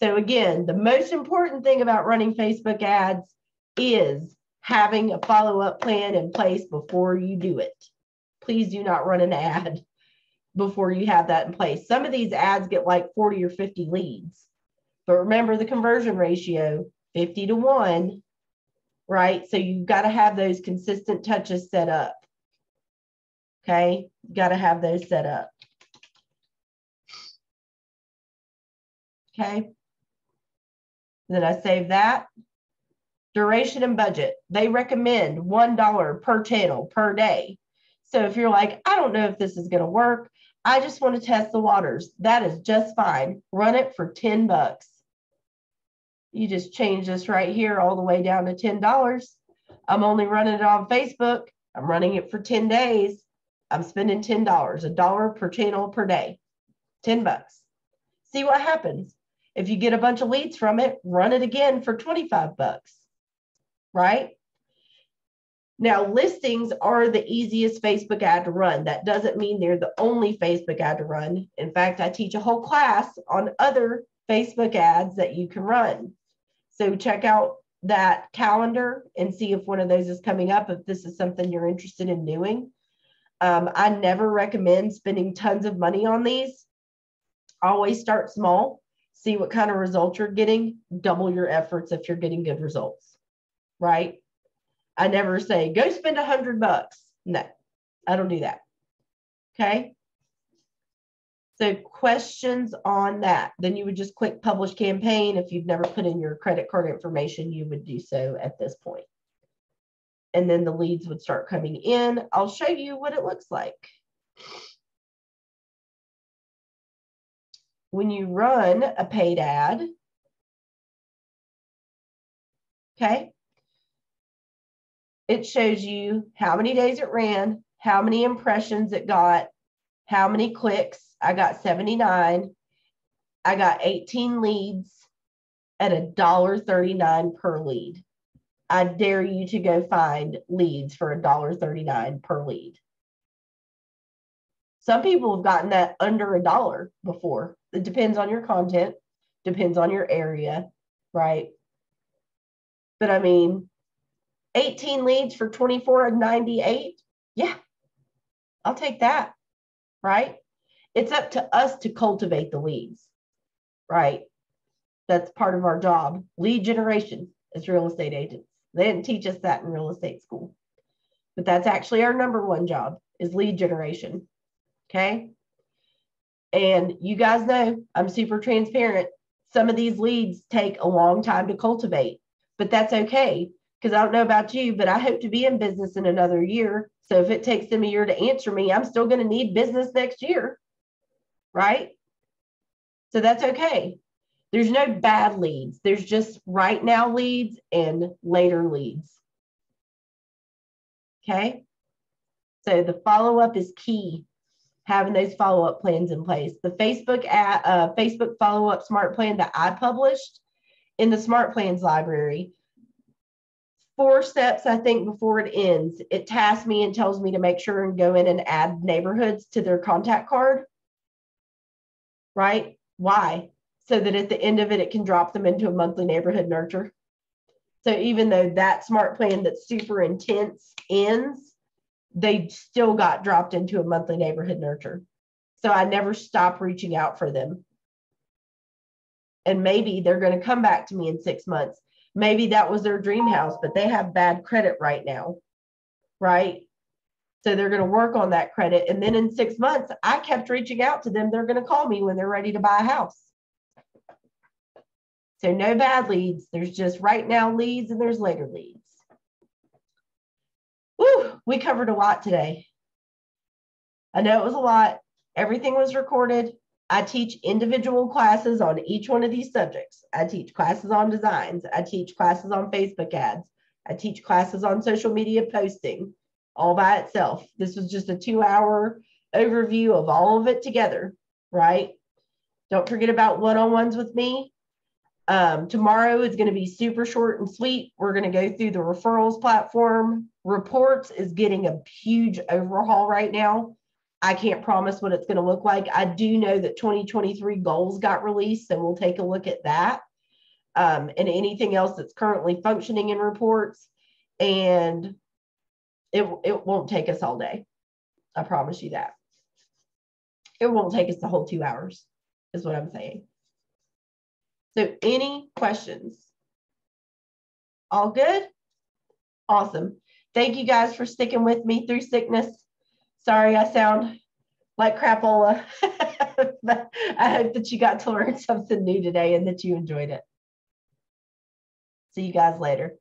So again, the most important thing about running Facebook ads is having a follow-up plan in place before you do it. Please do not run an ad before you have that in place. Some of these ads get like 40 or 50 leads, but remember the conversion ratio, 50 to 1, right? So you've got to have those consistent touches set up. Okay, you got to have those set up. Okay, then I save that. Duration and budget. They recommend $1 per channel per day. So if you're like, I don't know if this is going to work, I just want to test the waters, that is just fine. Run it for $10. You just change this right here all the way down to $10. I'm only running it on Facebook. I'm running it for 10 days. I'm spending $10, $1 per channel per day, 10 bucks. See what happens. If you get a bunch of leads from it, run it again for 25 bucks, right? Now, listings are the easiest Facebook ad to run. That doesn't mean they're the only Facebook ad to run. In fact, I teach a whole class on other Facebook ads that you can run. So check out that calendar and see if one of those is coming up, if this is something you're interested in doing. I never recommend spending tons of money on these. Always start small, see what kind of results you're getting, double your efforts if you're getting good results, right? I never say, go spend $100. No, I don't do that. Okay. So questions on that, then you would just click publish campaign. If you've never put in your credit card information, you would do so at this point. And then the leads would start coming in. I'll show you what it looks like. When you run a paid ad, okay, it shows you how many days it ran, how many impressions it got, how many clicks. I got 79. I got 18 leads at $1.39 per lead. I dare you to go find leads for $1.39 per lead. Some people have gotten that under $1 before. It depends on your content, depends on your area, right? But I mean, 18 leads for $24.98. Yeah, I'll take that, right? It's up to us to cultivate the leads, right? That's part of our job. Lead generation as real estate agents. They didn't teach us that in real estate school, but that's actually our number one job is lead generation. Okay. And you guys know I'm super transparent. Some of these leads take a long time to cultivate, but that's okay. Because I don't know about you, but I hope to be in business in another year. So if it takes them a year to answer me, I'm still going to need business next year. Right? So that's okay. There's no bad leads. There's just right now leads and later leads. Okay. So the follow-up is key. Having those follow-up plans in place. The Facebook follow-up smart plan that I published in the smart plans library, 4 steps, I think, before it ends. It tasks me and tells me to make sure and go in and add neighborhoods to their contact card. Right? Why? So that at the end of it, it can drop them into a monthly neighborhood nurture. So even though that smart plan that's super intense ends, they still got dropped into a monthly neighborhood nurture. So I never stop reaching out for them. And maybe they're going to come back to me in 6 months. Maybe that was their dream house, but they have bad credit right now, right? So they're going to work on that credit. And then in 6 months, I kept reaching out to them. They're going to call me when they're ready to buy a house. So no bad leads. There's just right now leads and there's later leads. Woo, we covered a lot today. I know it was a lot. Everything was recorded. I teach individual classes on each one of these subjects. I teach classes on designs. I teach classes on Facebook ads. I teach classes on social media posting all by itself. This was just a 2-hour overview of all of it together, right? Don't forget about one-on-ones with me. Tomorrow is going to be super short and sweet. We're going to go through the referrals platform. Reports is getting a huge overhaul right now. I can't promise what it's going to look like. I do know that 2023 goals got released, so we'll take a look at that and anything else that's currently functioning in reports. And it won't take us all day. I promise you that. It won't take us the whole 2 hours, is what I'm saying. So any questions? All good? Awesome. Thank you guys for sticking with me through sickness. Sorry, I sound like crapola, but I hope that you got to learn something new today and that you enjoyed it. See you guys later.